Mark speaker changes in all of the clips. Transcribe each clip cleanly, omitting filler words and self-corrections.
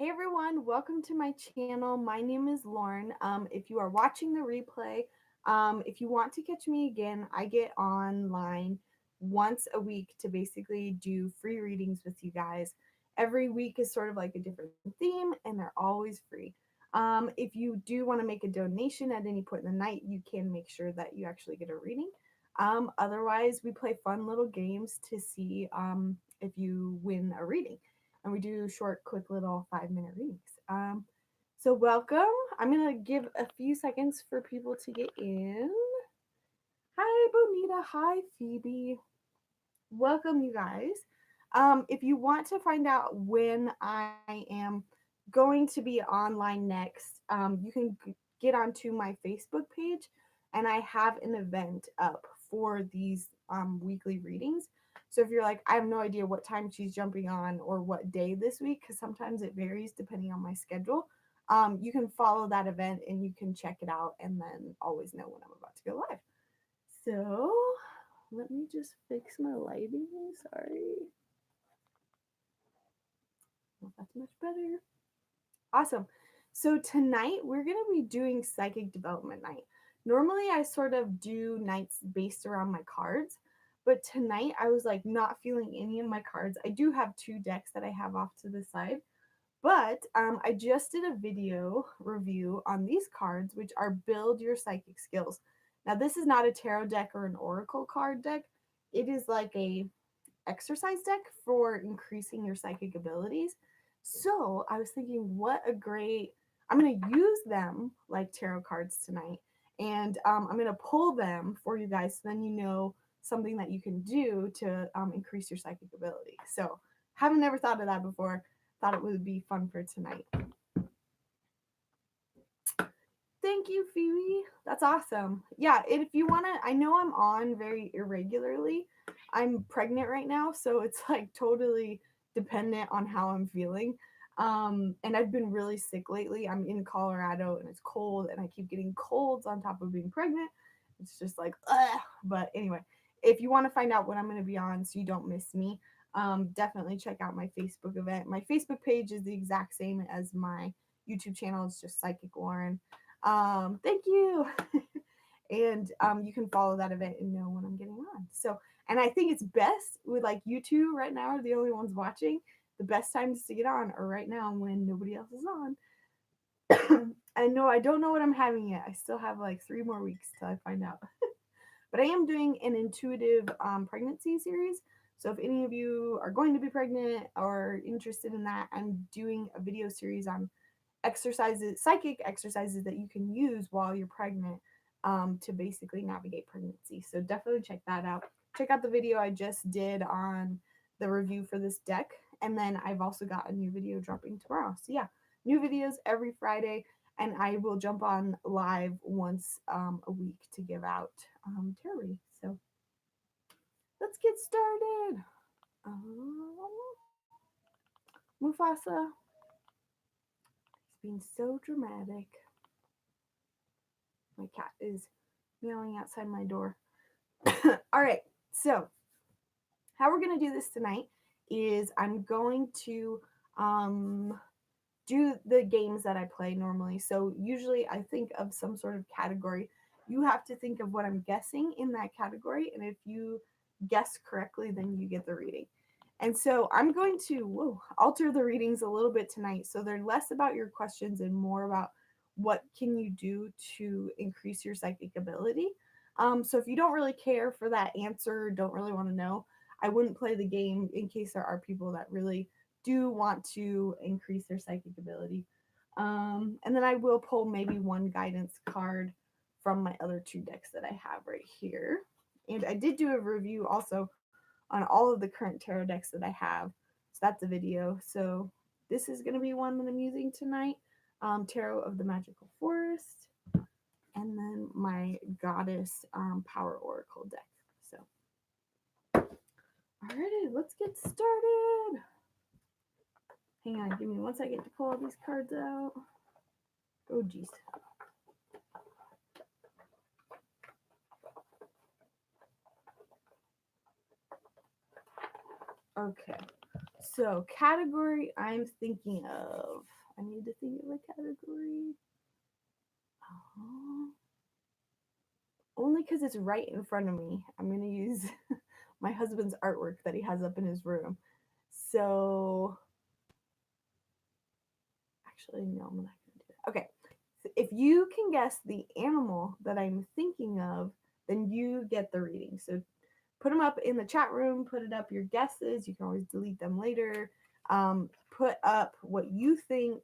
Speaker 1: Hey everyone, welcome to my channel. My name is Lauren. If you are watching the replay, if you want to catch me again, I get online once a week to basically do free readings with you guys. Every week is sort of like a different theme, and they're always free. If you do want to make a donation at any point in the night, you can make sure that you actually get a reading. Otherwise, we play fun little games to see if you win a reading, and we do short, quick little 5-minute readings. So welcome. I'm gonna give a few seconds for people to get in. Hi, Bonita. Hi, Phoebe. Welcome, you guys. If you want to find out when I am going to be online next, you can get onto my Facebook page, and I have an event up for these weekly readings. So if you're like, I have no idea what time she's jumping on or what day this week, because sometimes it varies depending on my schedule, you can follow that event and you can check it out and then always know when I'm about to go live. So let me just fix my lighting. Sorry. Well, that's much better. Awesome. So tonight we're going to be doing psychic development night. Normally I sort of do nights based around my cards, but tonight I was like not feeling any of my cards. I do have two decks that I have off to the side, but I just did a video review on these cards, which are Build Your Psychic Skills. Now this is not a tarot deck or an oracle card deck. It is like a exercise deck for increasing your psychic abilities. So I was thinking, I'm going to use them like tarot cards tonight. And I'm going to pull them for you guys so then you know something that you can do to increase your psychic ability. So haven't never thought of that before. Thought it would be fun for tonight. Thank you, Phoebe. That's awesome. Yeah, if you want to, I know I'm on very irregularly. I'm pregnant right now, so it's like totally dependent on how I'm feeling. And I've been really sick lately. I'm in Colorado and it's cold, and I keep getting colds on top of being pregnant. It's just like, ugh. But anyway, if you want to find out when I'm going to be on so you don't miss me, definitely check out my Facebook event. My Facebook page is the exact same as my YouTube channel. It's just Psychic Lauren. Thank you. And you can follow that event and know when I'm getting on. So, and I think it's best with like you two right now are the only ones watching. The best times to get on are right now when nobody else is on. I know I don't know what I'm having yet. I still have like 3 more weeks till I find out. But I am doing an intuitive pregnancy series. So if any of you are going to be pregnant or interested in that, I'm doing a video series on exercises, psychic exercises that you can use while you're pregnant to basically navigate pregnancy. So definitely check that out. Check out the video I just did on the review for this deck. And then I've also got a new video dropping tomorrow. So yeah, new videos every Friday. And I will jump on live once a week to give out tarot readings. So let's get started. Mufasa, he's being so dramatic. My cat is meowing outside my door. All right, so how we're going to do this tonight is I'm going to do the games that I play normally. So usually I think of some sort of category. You have to think of what I'm guessing in that category, and if you guess correctly, then you get the reading. And so I'm going to alter the readings a little bit tonight, so they're less about your questions and more about what can you do to increase your psychic ability. So if you don't really care for that answer, don't really want to know, I wouldn't play the game in case there are people that really do want to increase their psychic ability. And then I will pull maybe one guidance card from my other 2 decks that I have right here. And I did do a review also on all of the current tarot decks that I have. So that's a video. So this is going to be one that I'm using tonight. Tarot of the Magical Forest. And then my Goddess Power Oracle deck. So, alrighty, let's get started. Hang on, give me one second to pull all these cards out. Oh, geez. Okay, so category I'm thinking of. I need to think of a category. Oh, only because it's right in front of me. I'm going to use my husband's artwork that he has up in his room. So, actually, no, I'm not going to do that. Okay. So if you can guess the animal that I'm thinking of, then you get the reading. So put them up in the chat room, put it up your guesses. You can always delete them later. Put up what you think,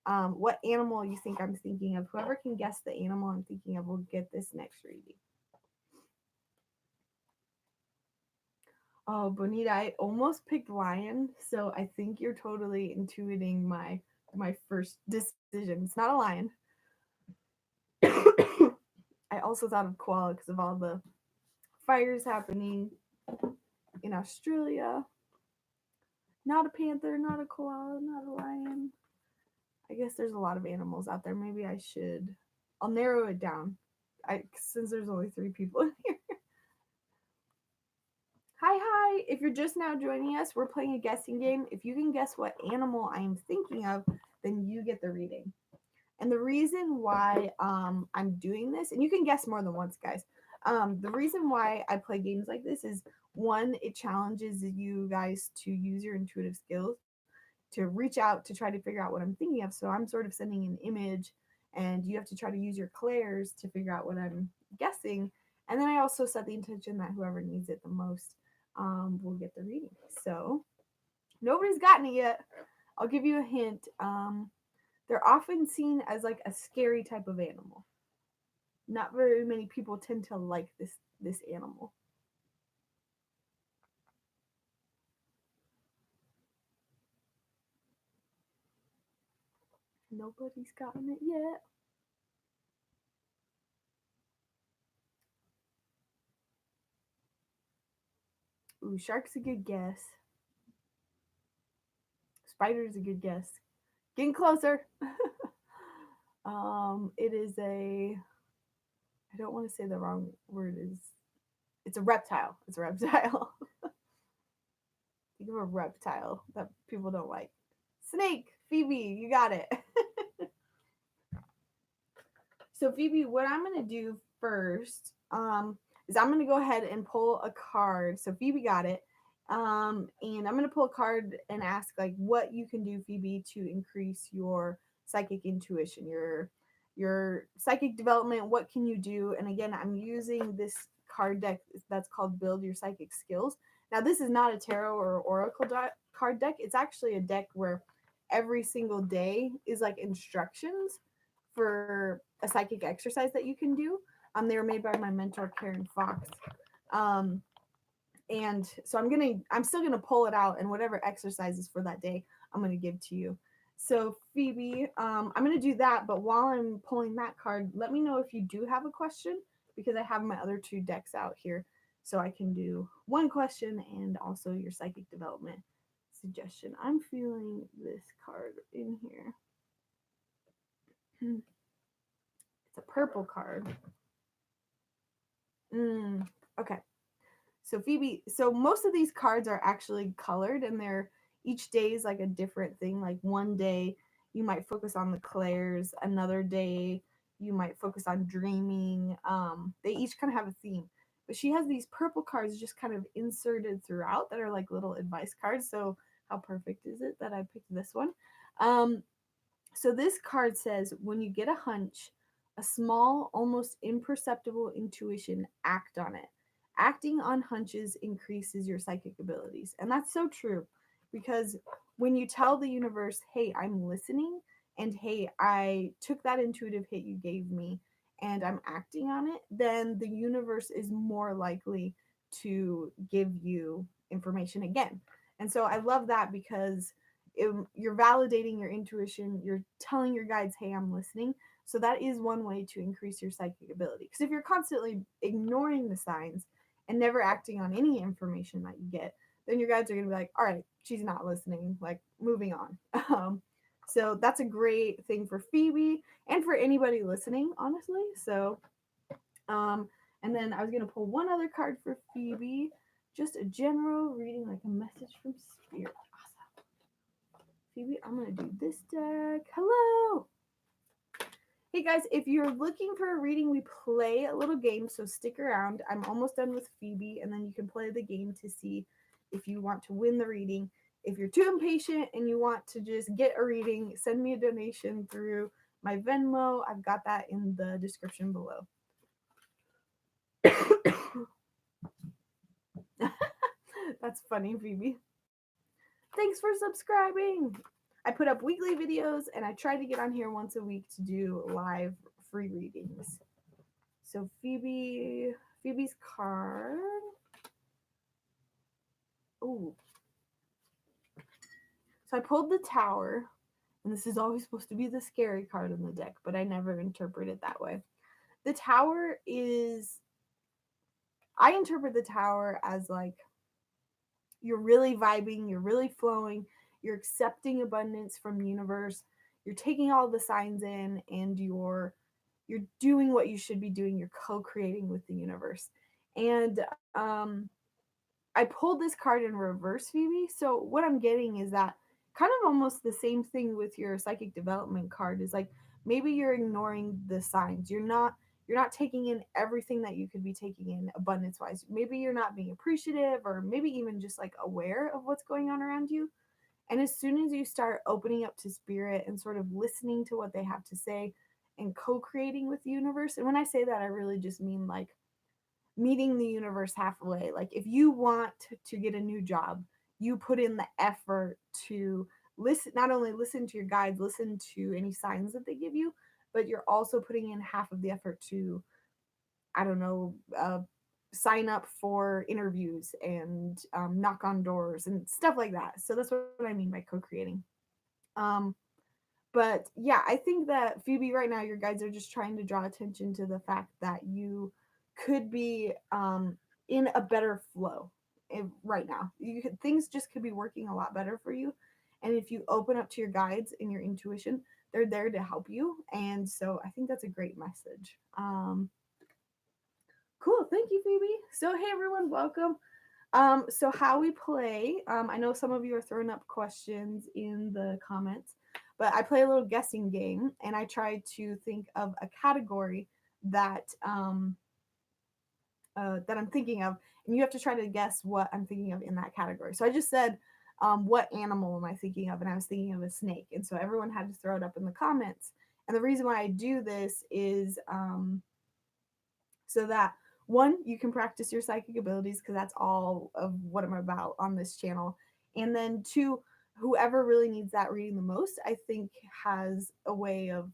Speaker 1: what animal you think I'm thinking of. Whoever can guess the animal I'm thinking of will get this next reading. Oh, Bonita, I almost picked lion, so I think you're totally intuiting my first decision. It's not a lion. I also thought of koala because of all the fires happening in Australia. Not a panther, not a koala, not a lion. I guess there's a lot of animals out there. Maybe I should. I'll narrow it down. Since there's only 3 people in here. Hi. If you're just now joining us, we're playing a guessing game. If you can guess what animal I am thinking of, then you get the reading. And the reason why I'm doing this, and you can guess more than once, guys. The reason why I play games like this is one, it challenges you guys to use your intuitive skills, to reach out to try to figure out what I'm thinking of. So I'm sort of sending an image, and you have to try to use your clairs to figure out what I'm guessing. And then I also set the intention that whoever needs it the most will get the reading. So nobody's gotten it yet. I'll give you a hint. They're often seen as like a scary type of animal. Not very many people tend to like this animal. Nobody's gotten it yet. Ooh, shark's a good guess. Spider's a good guess. Getting closer. It is a. I don't want to say the wrong word. It's a reptile. It's a reptile. Think of a reptile that people don't like. Snake. Phoebe, you got it. So Phoebe, what I'm gonna do first is I'm gonna go ahead and pull a card. So Phoebe got it. And I'm gonna pull a card and ask like what you can do, Phoebe, to increase your psychic intuition, your psychic development. What can you do? And again, I'm using this card deck that's called Build Your Psychic Skills. Now, this is not a tarot or oracle card deck. It's actually a deck where every single day is like instructions for a psychic exercise that you can do. They were made by my mentor Karen Fox. Um, and so I'm still gonna pull it out, and whatever exercises for that day I'm gonna give to you. So Phoebe, I'm gonna do that, but while I'm pulling that card, let me know if you do have a question, because I have my other 2 decks out here, so I can do one question and also your psychic development suggestion. I'm feeling this card in here. It's a purple card. Okay. So Phoebe, so most of these cards are actually colored, and they're each day is like a different thing. Like one day you might focus on the clairs, another day you might focus on dreaming. They each kind of have a theme. But she has these purple cards just kind of inserted throughout that are like little advice cards. So how perfect is it that I picked this one? So this card says, when you get a hunch, a small, almost imperceptible intuition, act on it. Acting on hunches increases your psychic abilities. And that's so true, because when you tell the universe, hey, I'm listening, and hey, I took that intuitive hit you gave me and I'm acting on it, then the universe is more likely to give you information again. And so I love that, because you're validating your intuition, you're telling your guides, hey, I'm listening. So that is one way to increase your psychic ability, because if you're constantly ignoring the signs and never acting on any information that you get, then your guides are going to be like, all right, she's not listening, like moving on. So that's a great thing for Phoebe and for anybody listening, honestly. So and then I was going to pull one other card for Phoebe, just a general reading, like a message from spirit. Awesome. Phoebe, I'm going to do this deck. Hello. Hey guys, if you're looking for a reading, we play a little game, so stick around. I'm almost done with Phoebe, and then you can play the game to see if you want to win the reading. If you're too impatient and you want to just get a reading, send me a donation through my Venmo. I've got that in the description below. That's funny, Phoebe. Thanks for subscribing. I put up weekly videos and I try to get on here once a week to do live free readings. So Phoebe's card. Oh. So I pulled the Tower, and this is always supposed to be the scary card in the deck, but I never interpret it that way. The Tower is, I interpret the Tower as like you're really vibing, you're really flowing, you're accepting abundance from the universe, you're taking all the signs in, and you're doing what you should be doing. You're co-creating with the universe. And I pulled this card in reverse, Phoebe. So what I'm getting is that kind of almost the same thing with your psychic development card is like maybe you're ignoring the signs. You're not taking in everything that you could be taking in abundance wise. Maybe you're not being appreciative or maybe even just like aware of what's going on around you. And as soon as you start opening up to spirit and sort of listening to what they have to say and co-creating with the universe, and when I say that I really just mean like meeting the universe halfway. Like if you want to get a new job, you put in the effort to listen, not only listen to your guides, listen to any signs that they give you, but you're also putting in half of the effort to, I don't know, sign up for interviews and knock on doors and stuff like that. So that's what I mean by co-creating. Um, but yeah, I think that Phoebe, right now, your guides are just trying to draw attention to the fact that you could be in a better flow right now. Things just could be working a lot better for you. And if you open up to your guides and your intuition, they're there to help you. And so I think that's a great message. Cool. Thank you, Phoebe. So, hey, everyone, welcome. So how we play, I know some of you are throwing up questions in the comments, but I play a little guessing game and I try to think of a category that that I'm thinking of, and you have to try to guess what I'm thinking of in that category. So I just said, what animal am I thinking of? And I was thinking of a snake, and so everyone had to throw it up in the comments. And the reason why I do this is so that one, you can practice your psychic abilities because that's all of what I'm about on this channel. And then two, whoever really needs that reading the most, I think has a way of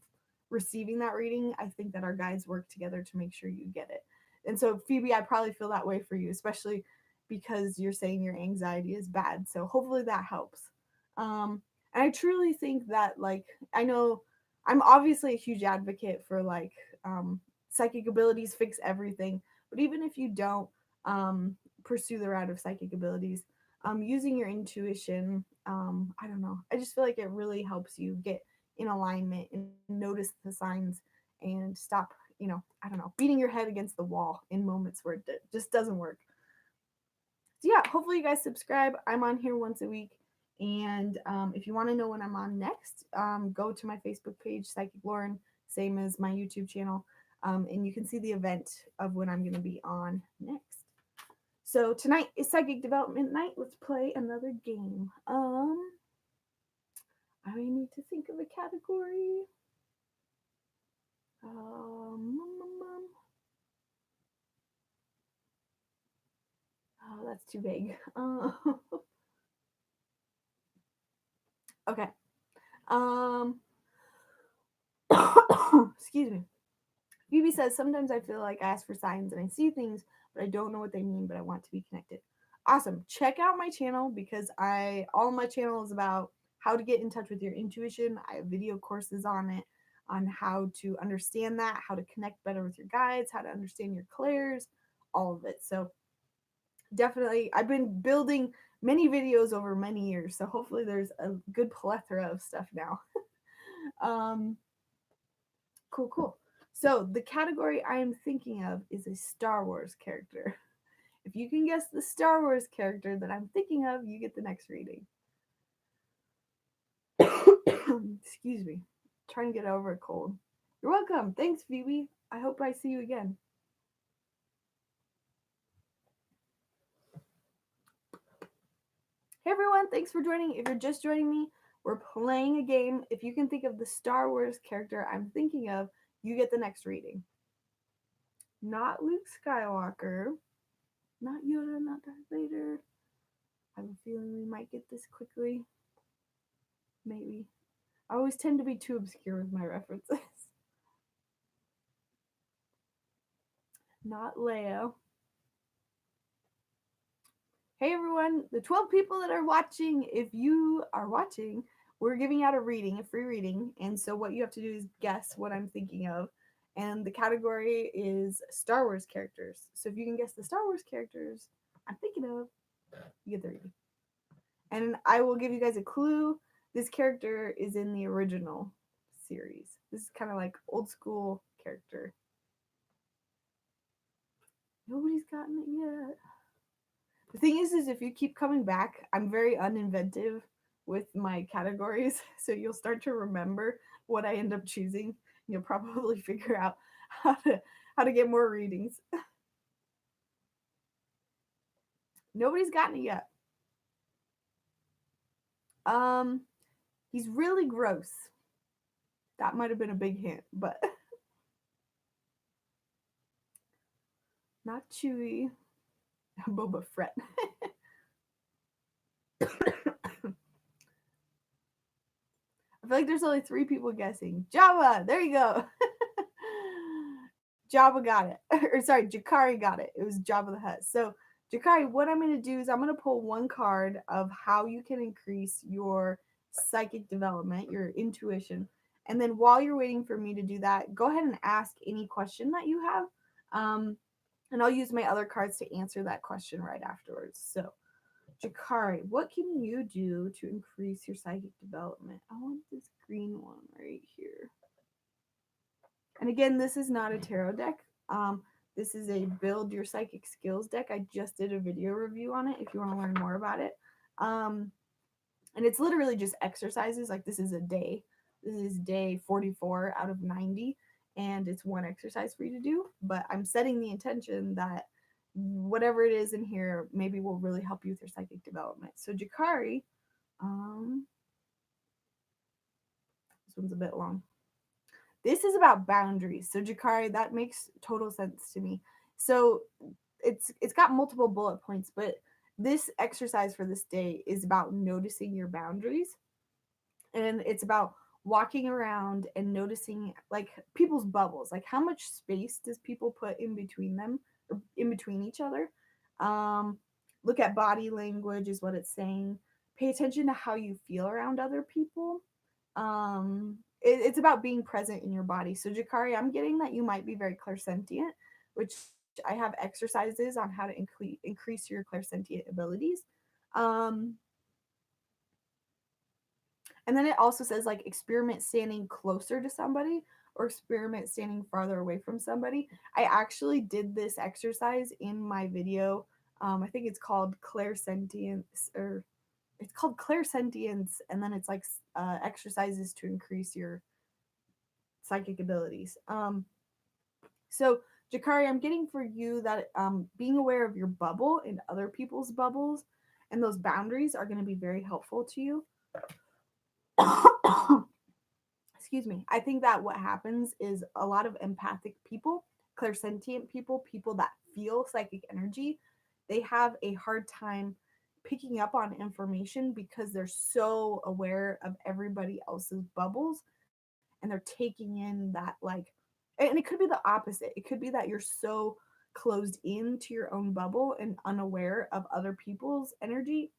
Speaker 1: receiving that reading. I think that our guides work together to make sure you get it. And so Phoebe, I probably feel that way for you, especially because you're saying your anxiety is bad. So hopefully that helps. And I truly think that, like, I know I'm obviously a huge advocate for like psychic abilities fix everything. But even if you don't pursue the route of psychic abilities, using your intuition, I don't know. I just feel like it really helps you get in alignment and notice the signs and stop, I don't know, beating your head against the wall in moments where it just doesn't work. So yeah, hopefully you guys subscribe. I'm on here once a week. And if you want to know when I'm on next, go to my Facebook page, Psychic Lauryn, same as my YouTube channel. And you can see the event of when I'm going to be on next. So tonight is Psychic Development Night. Let's play another game. I need to think of a category. Oh, that's too vague. Okay. Excuse me. Phoebe says, sometimes I feel like I ask for signs and I see things, but I don't know what they mean, but I want to be connected. Awesome. Check out my channel because all my channel is about how to get in touch with your intuition. I have video courses on it, on how to understand that, how to connect better with your guides, how to understand your clairs, all of it. So definitely, I've been building many videos over many years. So hopefully there's a good plethora of stuff now. Cool. So the category I am thinking of is a Star Wars character. If you can guess the Star Wars character that I'm thinking of, you get the next reading. Excuse me. Trying to get over a cold. You're welcome. Thanks, Phoebe. I hope I see you again. Hey everyone, thanks for joining. If you're just joining me, we're playing a game. If you can think of the Star Wars character I'm thinking of, you get the next reading. Not Luke Skywalker, not Yoda, not Darth Vader. I have a feeling we might get this quickly. Maybe. I always tend to be too obscure with my references. Not Leia. Hey everyone, the 12 people that are watching, if you are watching, we're giving out a reading, a free reading. And so what you have to do is guess what I'm thinking of. And the category is Star Wars characters. So if you can guess the Star Wars characters I'm thinking of, you get the reading. And I will give you guys a clue. This character is in the original series. This is kind of like old school character. Nobody's gotten it yet. The thing is if you keep coming back, I'm very uninventive with my categories, so you'll start to remember what I end up choosing. You'll probably figure out how to get more readings. Nobody's gotten it yet. He's really gross. That might have been a big hint, but not Chewie. Boba Fett. I feel like there's only 3 people guessing. Jabba, there you go. Jabba got it. Or sorry, Jakari got it. It was Jabba the Hutt. So Jakari, what I'm going to do is I'm going to pull one card of how you can increase your psychic development, your intuition. And then while you're waiting for me to do that, go ahead and ask any question that you have. And I'll use my other cards to answer that question right afterwards. So Jakari, what can you do to increase your psychic development? I want this green one right here. And again, this is not a tarot deck. This is a build your psychic skills deck. I just did a video review on it if you want to learn more about it. And it's literally just exercises. Like this is a day. This is day 44 out of 90. And it's one exercise for you to do. But I'm setting the intention that whatever it is in here maybe will really help you with your psychic development. So Jakari, this one's a bit long. This is about boundaries. So Jakari, that makes total sense to me. So it's got multiple bullet points, but this exercise for this day is about noticing your boundaries. And it's about walking around and noticing like people's bubbles. Like how much space does people put in between them or in between each other? Look at body language is what it's saying. Pay attention to how you feel around other people. It's about being present in your body. So Jakari, I'm getting that you might be very clairsentient, which I have exercises on how to increase your clairsentient abilities. And then it also says like experiment standing closer to somebody or experiment standing farther away from somebody. I actually did this exercise in my video. I think it's called clairsentience, or it's called clairsentience, and then it's like exercises to increase your psychic abilities. So Jakari, I'm getting for you that being aware of your bubble and other people's bubbles and those boundaries are going to be very helpful to you. Excuse me. I think that what happens is a lot of empathic people, clairsentient people, people that feel psychic energy, they have a hard time picking up on information because they're so aware of everybody else's bubbles and they're taking in that like, and it could be the opposite. It could be that you're so closed into your own bubble and unaware of other people's energy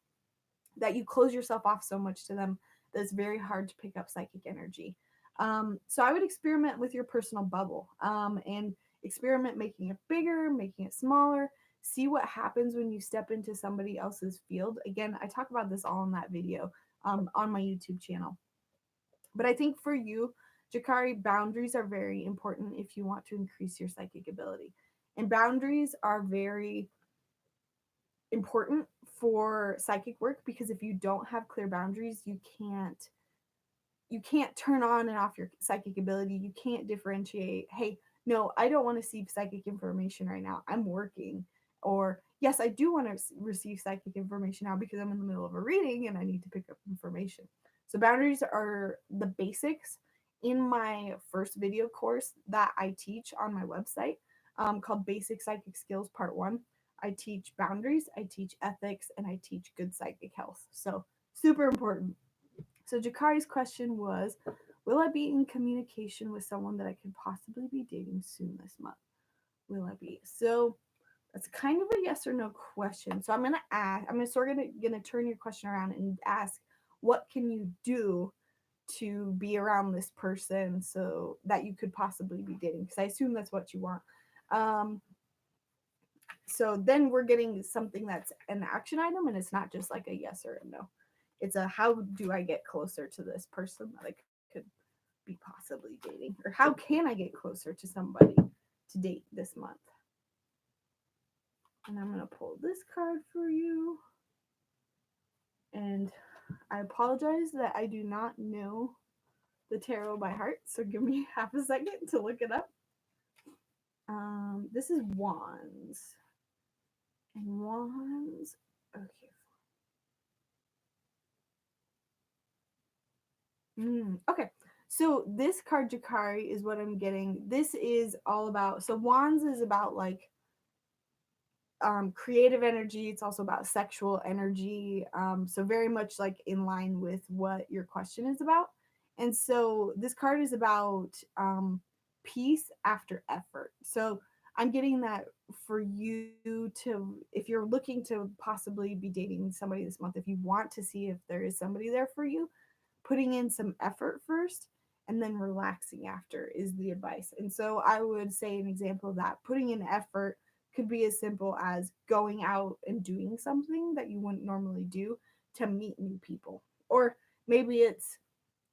Speaker 1: that you close yourself off so much to them that it's very hard to pick up psychic energy. So I would experiment with your personal bubble and experiment making it bigger, making it smaller. See what happens when you step into somebody else's field. Again, I talk about this all in that video on my YouTube channel. But I think for you, Jakari, boundaries are very important if you want to increase your psychic ability. And boundaries are very important for psychic work because if you don't have clear boundaries, you can't you can't turn on and off your psychic ability. You can't differentiate, hey, no, I don't want to see psychic information right now. I'm working. Or, yes, I do want to receive psychic information now because I'm in the middle of a reading and I need to pick up information. So, boundaries are the basics in my first video course that I teach on my website called Basic Psychic Skills Part 1. I teach boundaries, I teach ethics, and I teach good psychic health. So, super important. So Jakari's question was, will I be in communication with someone that I could possibly be dating soon this month? Will I be? So that's kind of a yes or no question. So I'm gonna ask. I'm sort of gonna turn your question around and ask, what can you do to be around this person so that you could possibly be dating? Because I assume that's what you want. Um, so then we're getting something that's an action item, and it's not just like a yes or a no. It's a, how do I get closer to this person that I could be possibly dating, or how can I get closer to somebody to date this month? And I'm going to pull this card for you. And I apologize that I do not know the tarot by heart, so give me half a second to look it up. This is Wands. And Wands. Okay. Okay. So this card, Jakari, is what I'm getting. This is all about. So Wands is about like creative energy. It's also about sexual energy. So very much like in line with what your question is about. And so this card is about peace after effort. So I'm getting that for you to, if you're looking to possibly be dating somebody this month, if you want to see if there is somebody there for you, putting in some effort first and then relaxing after is the advice. And so I would say an example of that, putting in effort could be as simple as going out and doing something that you wouldn't normally do to meet new people. Or maybe it's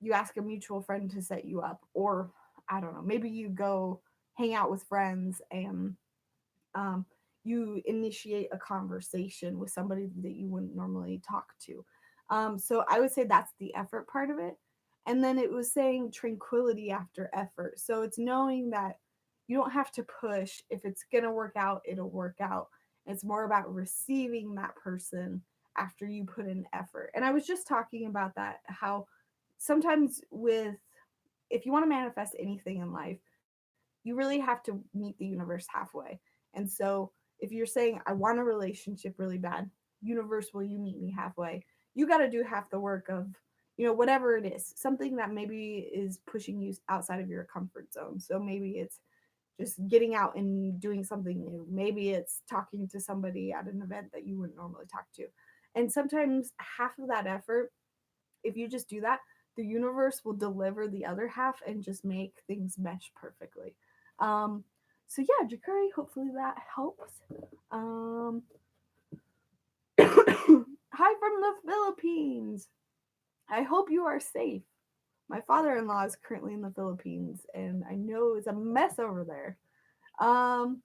Speaker 1: you ask a mutual friend to set you up, or I don't know, maybe you go hang out with friends and um, you initiate a conversation with somebody that you wouldn't normally talk to. So I would say that's the effort part of it. And then it was saying tranquility after effort. So it's knowing that you don't have to push. If it's going to work out, it'll work out. It's more about receiving that person after you put in effort. And I was just talking about that, how sometimes with, if you want to manifest anything in life, you really have to meet the universe halfway. And so if you're saying, I want a relationship really bad, universe, will you meet me halfway? You got to do half the work of, whatever it is, something that maybe is pushing you outside of your comfort zone. So maybe it's just getting out and doing something new. Maybe it's talking to somebody at an event that you wouldn't normally talk to. And sometimes half of that effort, if you just do that, the universe will deliver the other half and just make things mesh perfectly. Um, so yeah, Jakari, hopefully that helps. Um, Hi from the Philippines. I hope you are safe. My father-in-law is currently in the Philippines, and I know it's a mess over there. Um,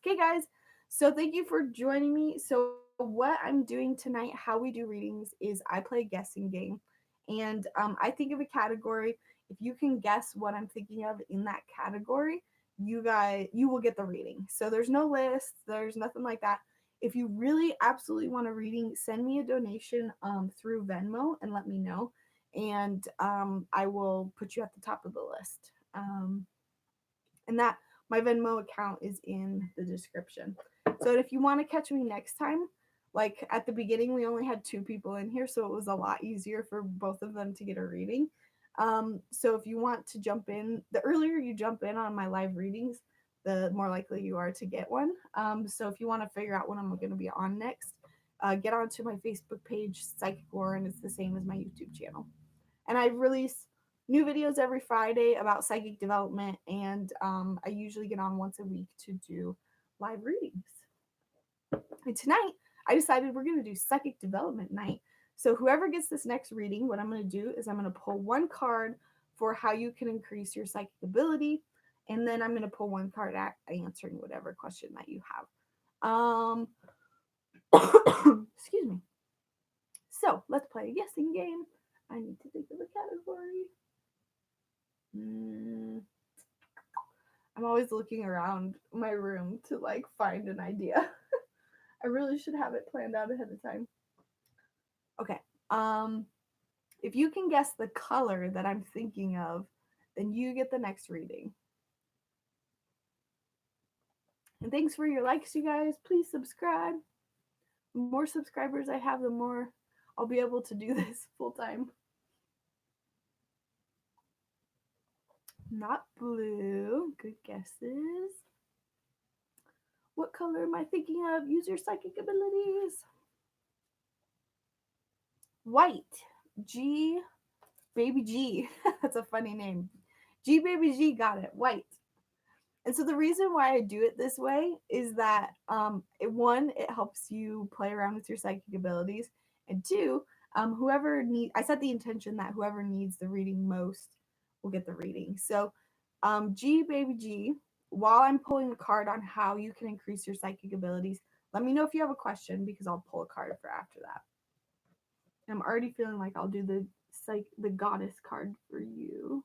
Speaker 1: okay, guys. So thank you for joining me. So what I'm doing tonight, how we do readings, is I play a guessing game, and I think of a category. If you can guess what I'm thinking of in that category, you will get the reading. So there's no list, there's nothing like that. If you really absolutely want a reading, send me a donation through Venmo and let me know, and I will put you at the top of the list. And that my Venmo account is in the description. So if you want to catch me next time, like at the beginning, we only had 2 people in here, so it was a lot easier for both of them to get a reading. So if you want to jump in, the earlier you jump in on my live readings, the more likely you are to get one. So if you want to figure out when I'm going to be on next, get onto my Facebook page, Psychic Lauryn. It's the same as my YouTube channel. And I release new videos every Friday about psychic development, and I usually get on once a week to do live readings. And tonight, I decided we're going to do psychic development night. So whoever gets this next reading, what I'm going to do is I'm going to pull one card for how you can increase your psychic ability, and then I'm going to pull one card answering whatever question that you have. Excuse me. So let's play a guessing game. I need to think of a category. I'm always looking around my room to like find an idea. I really should have it planned out ahead of time. Okay. If you can guess the color that I'm thinking of, then you get the next reading. And thanks for your likes, you guys. Please subscribe. The more subscribers I have, the more I'll be able to do this full time. Not blue. Good guesses. What color am I thinking of? Use your psychic abilities. White. G Baby G. That's a funny name. G Baby G, got it. White. And so the reason why I do it this way is that it helps you play around with your psychic abilities, and two, I set the intention that whoever needs the reading most will get the reading. So, G Baby G, while I'm pulling a card on how you can increase your psychic abilities, let me know if you have a question because I'll pull a card for after that. I'm already feeling like I'll do the goddess card for you.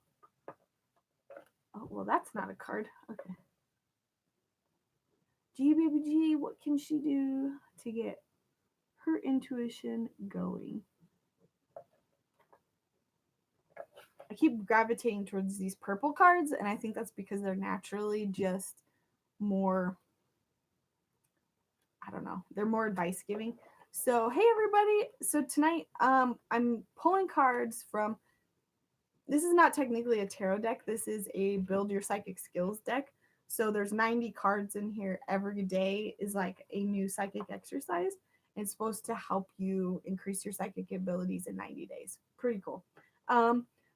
Speaker 1: Oh, well, that's not a card. Okay. G Baby G, what can she do to get her intuition going? I keep gravitating towards these purple cards, and I think that's because they're naturally just more, I don't know, they're more advice giving. So, hey everybody. So tonight, I'm pulling cards from, this is not technically a tarot deck. This is a build your psychic skills deck. So there's 90 cards in here. Every day is like a new psychic exercise. It's supposed to help you increase your psychic abilities in 90 days. Pretty cool.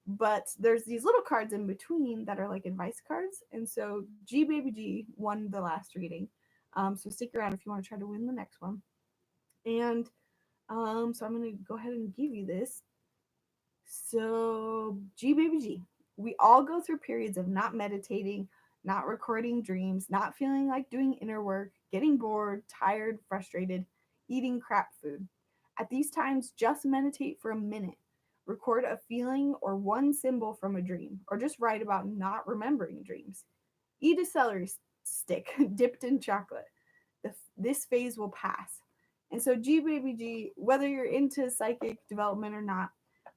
Speaker 1: But there's these little cards in between that are like advice cards. And so G Baby G won the last reading. So stick around if you want to try to win the next one. And so I'm going to go ahead and give you this. So, G Baby G, we all go through periods of not meditating, not recording dreams, not feeling like doing inner work, getting bored, tired, frustrated, eating crap food. At these times, just meditate for a minute. Record a feeling or one symbol from a dream, or just write about not remembering dreams. Eat a celery stick dipped in chocolate. This phase will pass. And so, G Baby G, whether you're into psychic development or not,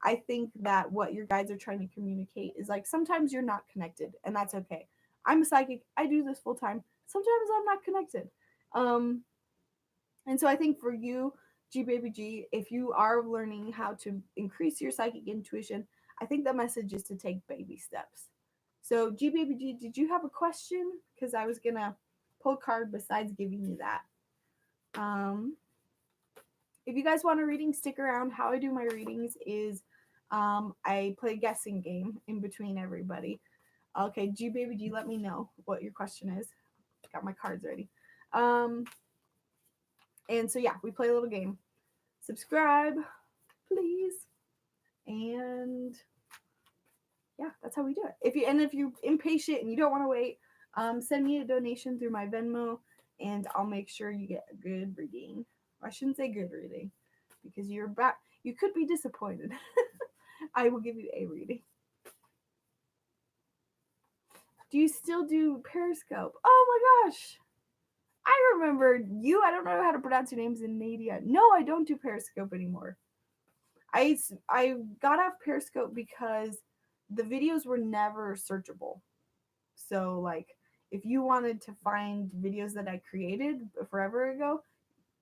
Speaker 1: I think that what your guides are trying to communicate is like sometimes you're not connected, and that's okay. I'm a psychic. I do this full time. Sometimes I'm not connected. And so I think for you, G Baby G, if you are learning how to increase your psychic intuition, I think the message is to take baby steps. So G Baby G, did you have a question? Because I was gonna pull a card besides giving you that. If you guys want a reading, stick around. How I do my readings is I play a guessing game in between everybody. Okay, G Baby G, let me know what your question is. Got my cards ready. And so yeah, we play a little game. Subscribe, please. And yeah, that's how we do it. If you're impatient and you don't want to wait, send me a donation through my Venmo, and I'll make sure you get a good reading. I shouldn't say good reading because you could be disappointed. I will give you a reading. Do you still do Periscope? Oh my gosh. I remember you. I don't know how to pronounce your names in Nadia. No, I don't do Periscope anymore. I got off Periscope because the videos were never searchable. So like if you wanted to find videos that I created forever ago,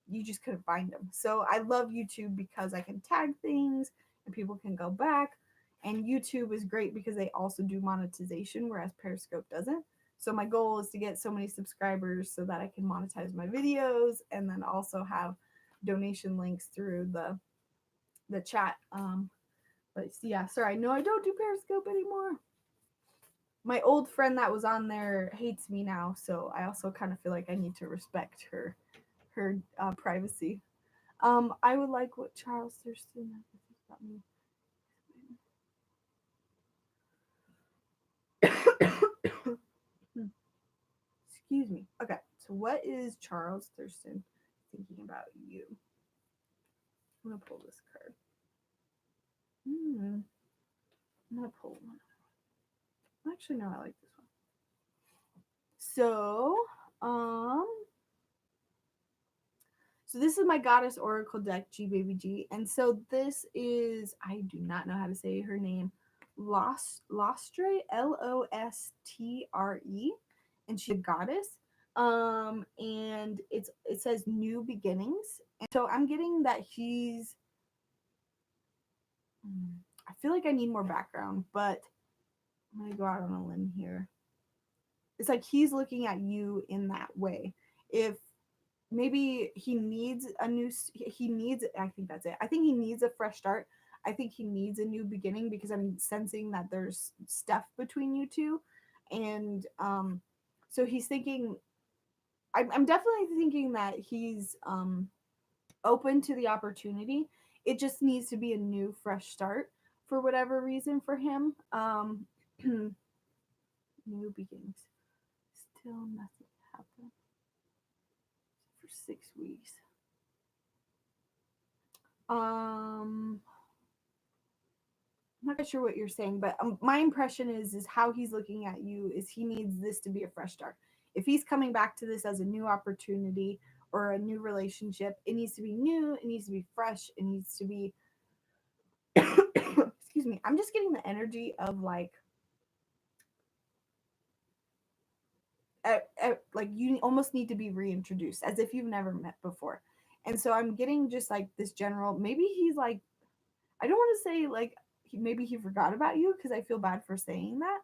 Speaker 1: you just couldn't find them. So I love YouTube because I can tag things and people can go back. And YouTube is great because they also do monetization, whereas Periscope doesn't. So my goal is to get so many subscribers so that I can monetize my videos and then also have donation links through the chat. But yeah, sorry, no, I don't do Periscope anymore. My old friend that was on there hates me now, so I also kind of feel like I need to respect her privacy. I would like what Charles Thurston had to think about me. Excuse me. Okay, so what is Charles Thurston thinking about you? I'm gonna pull this card. I'm gonna pull one. Actually, no, I like this one. So, um, so this is my Goddess Oracle deck, G Baby G, and so this is, I do not know how to say her name, Lostre, Lostre, and she's a goddess. And it says new beginnings, and so I'm getting that he's. I feel like I need more background, but I'm gonna go out on a limb here. It's like he's looking at you in that way. If maybe he needs a new, he needs, I think that's it. I think he needs a fresh start. I think he needs a new beginning because I'm sensing that there's stuff between you two. And so he's thinking, I'm definitely thinking that he's open to the opportunity. It just needs to be a new fresh start for whatever reason for him. New beginnings. Still nothing happened for 6 weeks. I'm not quite sure what you're saying, but my impression is how he's looking at you is he needs this to be a fresh start. If he's coming back to this as a new opportunity or a new relationship, it needs to be new, it needs to be fresh, it needs to be excuse me. I'm just getting the energy of like you almost need to be reintroduced as if you've never met before. And so I'm getting just like this general, maybe he's like, I don't want to say like maybe he forgot about you because I feel bad for saying that.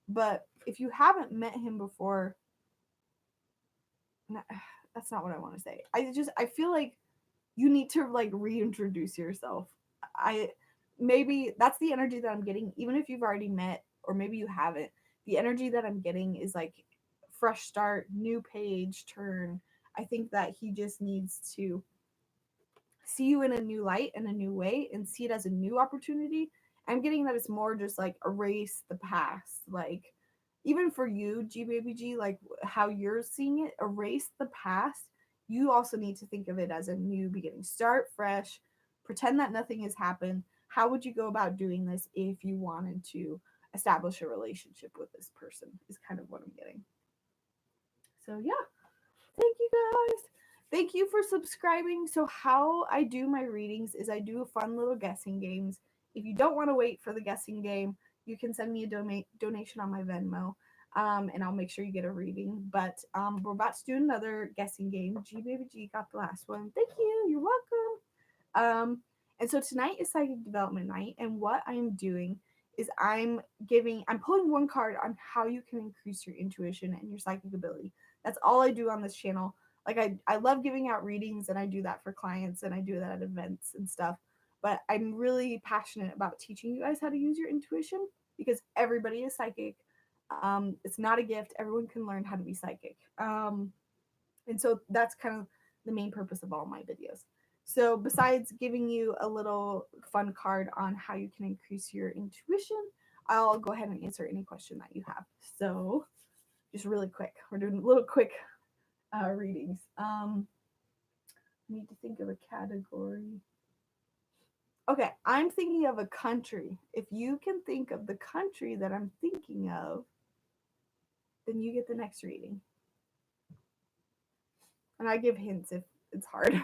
Speaker 1: But if you haven't met him before, that's not what I want to say. I feel like you need to like reintroduce yourself. I maybe that's the energy that I'm getting, even if you've already met or maybe you haven't. The energy that I'm getting is like fresh start, new page, turn. I think that he just needs to see you in a new light and a new way and see it as a new opportunity. I'm getting that it's more just like erase the past. Like even for you, G Baby G, like how you're seeing it, erase the past. You also need to think of it as a new beginning. Start fresh, pretend that nothing has happened. How would you go about doing this if you wanted to establish a relationship with this person? Is kind of what I'm getting. So yeah, thank you guys. Thank you for subscribing. So how I do my readings is I do fun little guessing games. If you don't want to wait for the guessing game, you can send me a donation on my Venmo, and I'll make sure you get a reading. But we're about to do another guessing game. G Baby G got the last one. Thank you. You're welcome. And so tonight is psychic development night, and what I'm doing is I'm pulling one card on how you can increase your intuition and your psychic ability. That's all I do on this channel. Like I love giving out readings and I do that for clients and I do that at events and stuff. But I'm really passionate about teaching you guys how to use your intuition because everybody is psychic. It's not a gift. Everyone can learn how to be psychic. And so that's kind of the main purpose of all my videos. So besides giving you a little fun card on how you can increase your intuition, I'll go ahead and answer any question that you have. So just really quick, we're doing little quick readings. I need to think of a category. Okay, I'm thinking of a country. If you can think of the country that I'm thinking of, then you get the next reading. And I give hints if it's hard.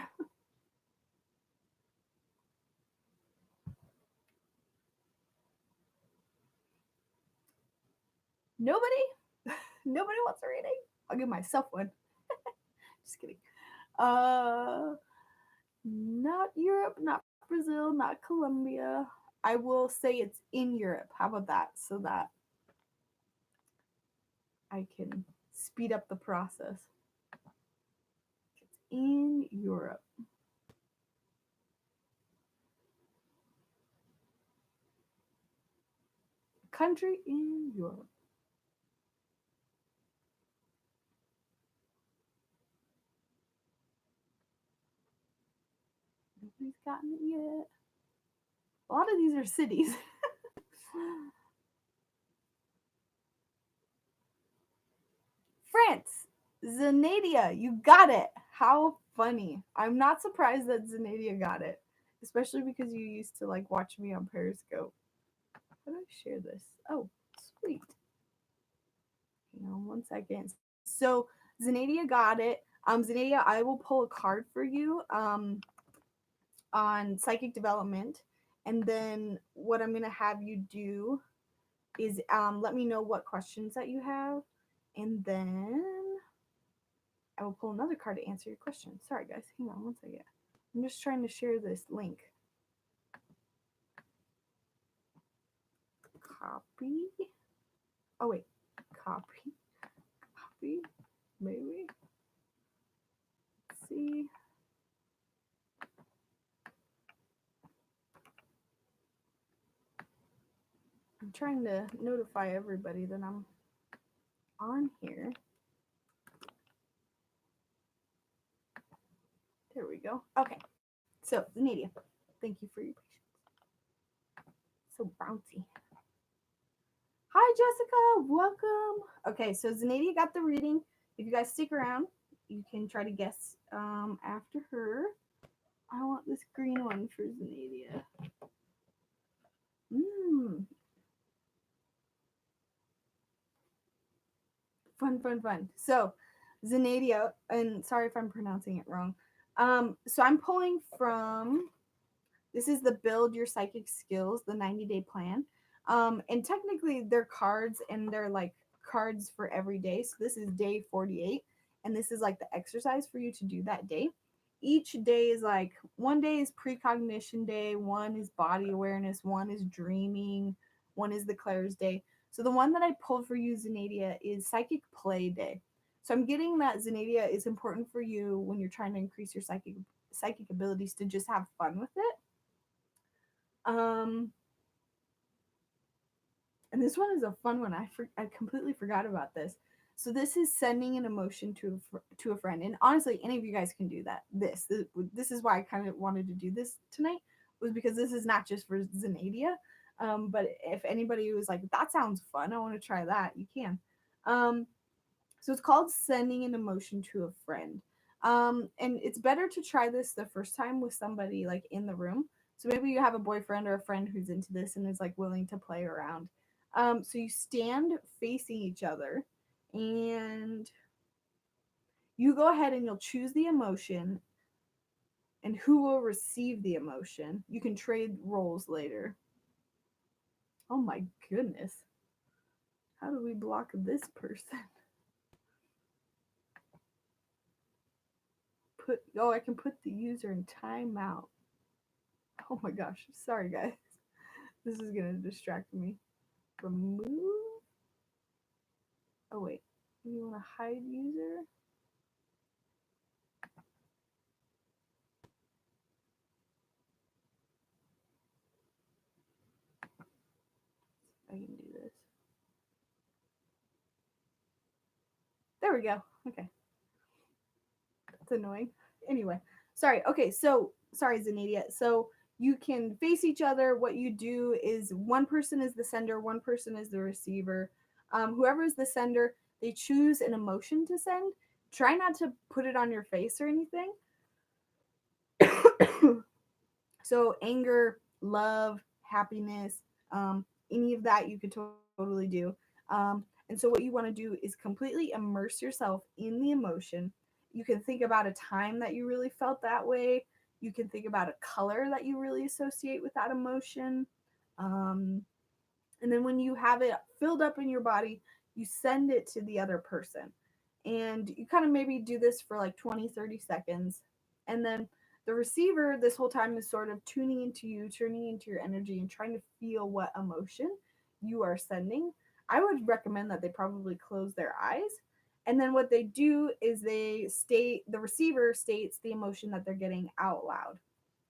Speaker 1: Nobody? Nobody wants a reading? I'll give myself one. Just kidding. Not Europe, not Brazil, not Colombia. I will say it's in Europe. How about that? So that I can speed up the process. It's in Europe. Country in Europe. Nobody's gotten it yet. A lot of these are cities. France. Zanadia, you got it. How funny. I'm not surprised that Zanadia got it, especially because you used to like watch me on Periscope. How do I share this? Oh, sweet. Hang on one second. So Zanadia got it. Zanadia, I will pull a card for you on psychic development, and then what I'm gonna have you do is let me know what questions that you have, and then I will pull another card to answer your question. Sorry, guys. Hang on one second. I'm just trying to share this link. Copy. Oh, wait. Copy. Copy. Maybe. Let's see. I'm trying to notify everybody that I'm on here. There we go. Okay. So, Nadia, thank you for your patience. So bouncy. Hi, Jessica. Welcome. Okay, so Zanadia got the reading. If you guys stick around, you can try to guess after her. I want this green one for Zanadia. Mmm. Fun, fun, fun. So, Zanadia, and sorry if I'm pronouncing it wrong. So I'm pulling from, this is the Build Your Psychic Skills, the 90-day plan. And technically they're cards, and they're like cards for every day. So this is day 48, and this is like the exercise for you to do that day. Each day is like, one day is precognition day, one is body awareness, one is dreaming, one is the Claire's day. So the one that I pulled for you, Zanadia, is Psychic Play Day. So I'm getting that, Zanadia, is important for you when you're trying to increase your psychic abilities to just have fun with it. Um, and this one is a fun one. I completely forgot about this. So this is sending an emotion to a friend, and honestly, any of you guys can do that. This is why I kind of wanted to do this tonight, was because this is not just for Zanadia, but if anybody was like, that sounds fun, I want to try that, you can. Um, so it's called sending an emotion to a friend. And it's better to try this the first time with somebody like in the room. So maybe you have a boyfriend or a friend who's into this and is like willing to play around. So you stand facing each other, and you go ahead and you'll choose the emotion and who will receive the emotion. You can trade roles later. Oh my goodness. How do we block this person? I can put the user in timeout. Oh my gosh. Sorry, guys. This is going to distract me. Remove. Oh, wait. You want to hide user? I can do this. There we go. Okay. That's annoying. Anyway, sorry. Okay, so sorry, Zanadia. So you can face each other. What you do is one person is the sender, one person is the receiver. Whoever is the sender, they choose an emotion to send. Try not to put it on your face or anything. So anger, love, happiness, any of that you could totally do. And so what you want to do is completely immerse yourself in the emotion. You can think about a time that you really felt that way. You can think about a color that you really associate with that emotion. Um, and then when you have it filled up in your body, you send it to the other person. And you kind of maybe do this for like 20, 30 seconds. And then the receiver, this whole time, is sort of tuning into you, turning into your energy, and trying to feel what emotion you are sending. I would recommend that they probably close their eyes. And then what they do is the receiver states the emotion that they're getting out loud.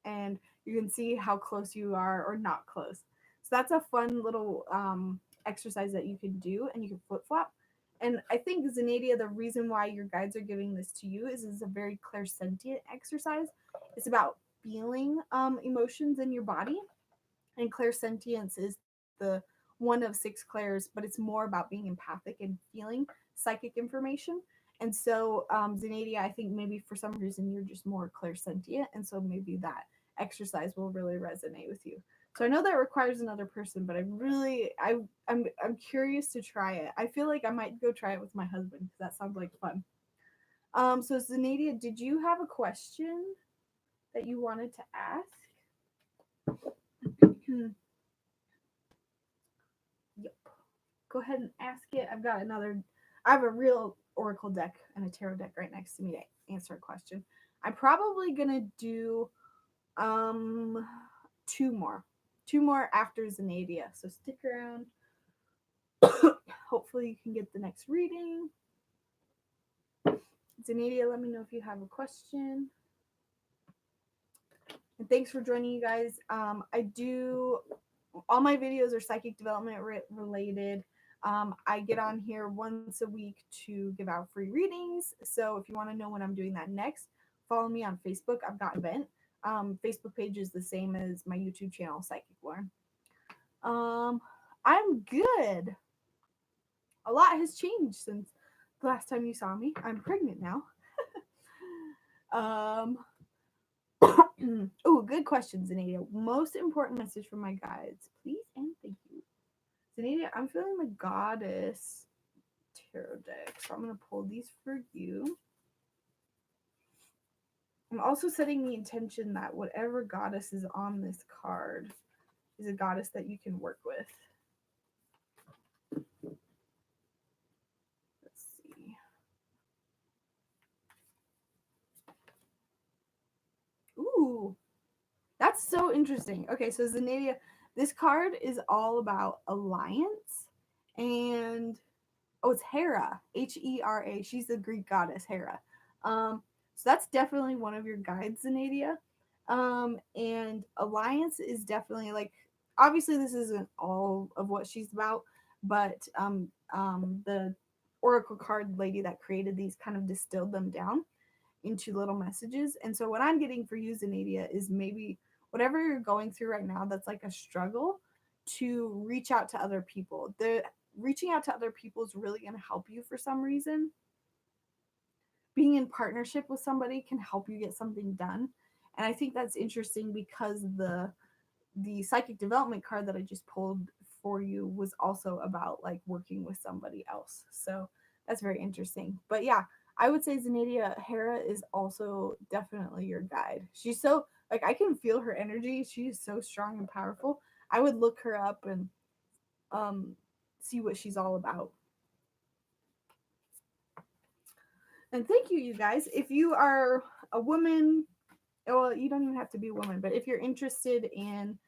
Speaker 1: And you can see how close you are or not close. So that's a fun little exercise that you can do, and you can flip flop. And I think, Zanadia, the reason why your guides are giving this to you is it's a very clairsentient exercise. It's about feeling emotions in your body, and clairsentience is the one of 6 clairs, but it's more about being empathic and feeling psychic information. And so, Zanadia, I think maybe for some reason you're just more clairsentient, and so maybe that exercise will really resonate with you. So I know that requires another person, but I'm curious to try it. I feel like I might go try it with my husband because that sounds like fun. So Zanadia, did you have a question that you wanted to ask? Yep. Go ahead and ask it. I have a real Oracle deck and a tarot deck right next to me to answer a question. I'm probably gonna do um two more. Two more after Zanadia. So stick around. Hopefully you can get the next reading. Zanadia, let me know if you have a question. And thanks for joining, you guys. I do all my videos are psychic development related. I get on here once a week to give out free readings. So if you want to know when I'm doing that next, follow me on Facebook. I've got event. Facebook page is the same as my YouTube channel, Psychic Lauryn. I'm good. A lot has changed since the last time you saw me. I'm pregnant now. Oh, good question, Zanadia. Most important message from my guides, please and thank you. Zanadia, I'm feeling the goddess tarot deck, so I'm gonna pull these for you. I'm also setting the intention that whatever goddess is on this card is a goddess that you can work with. Let's see. Ooh, that's so interesting. Okay, so Zanadia, this card is all about alliance and oh, it's Hera, Hera. She's the Greek goddess Hera. So that's definitely one of your guides, Zanadia. And alliance is definitely like obviously this isn't all of what she's about, but the oracle card lady that created these kind of distilled them down into little messages. And so what I'm getting for you, Zanadia, is maybe whatever you're going through right now that's like a struggle to reach out to other people. The reaching out to other people is really going to help you for some reason. Being in partnership with somebody can help you get something done. And I think that's interesting because the psychic development card that I just pulled for you was also about like working with somebody else. So that's very interesting. But yeah, I would say Zanadia Hera is also definitely your guide. She's so like I can feel her energy. She's so strong and powerful. I would look her up and um see what she's all about. And thank you, you guys. If you are a woman, well, you don't even have to be a woman, but if you're interested in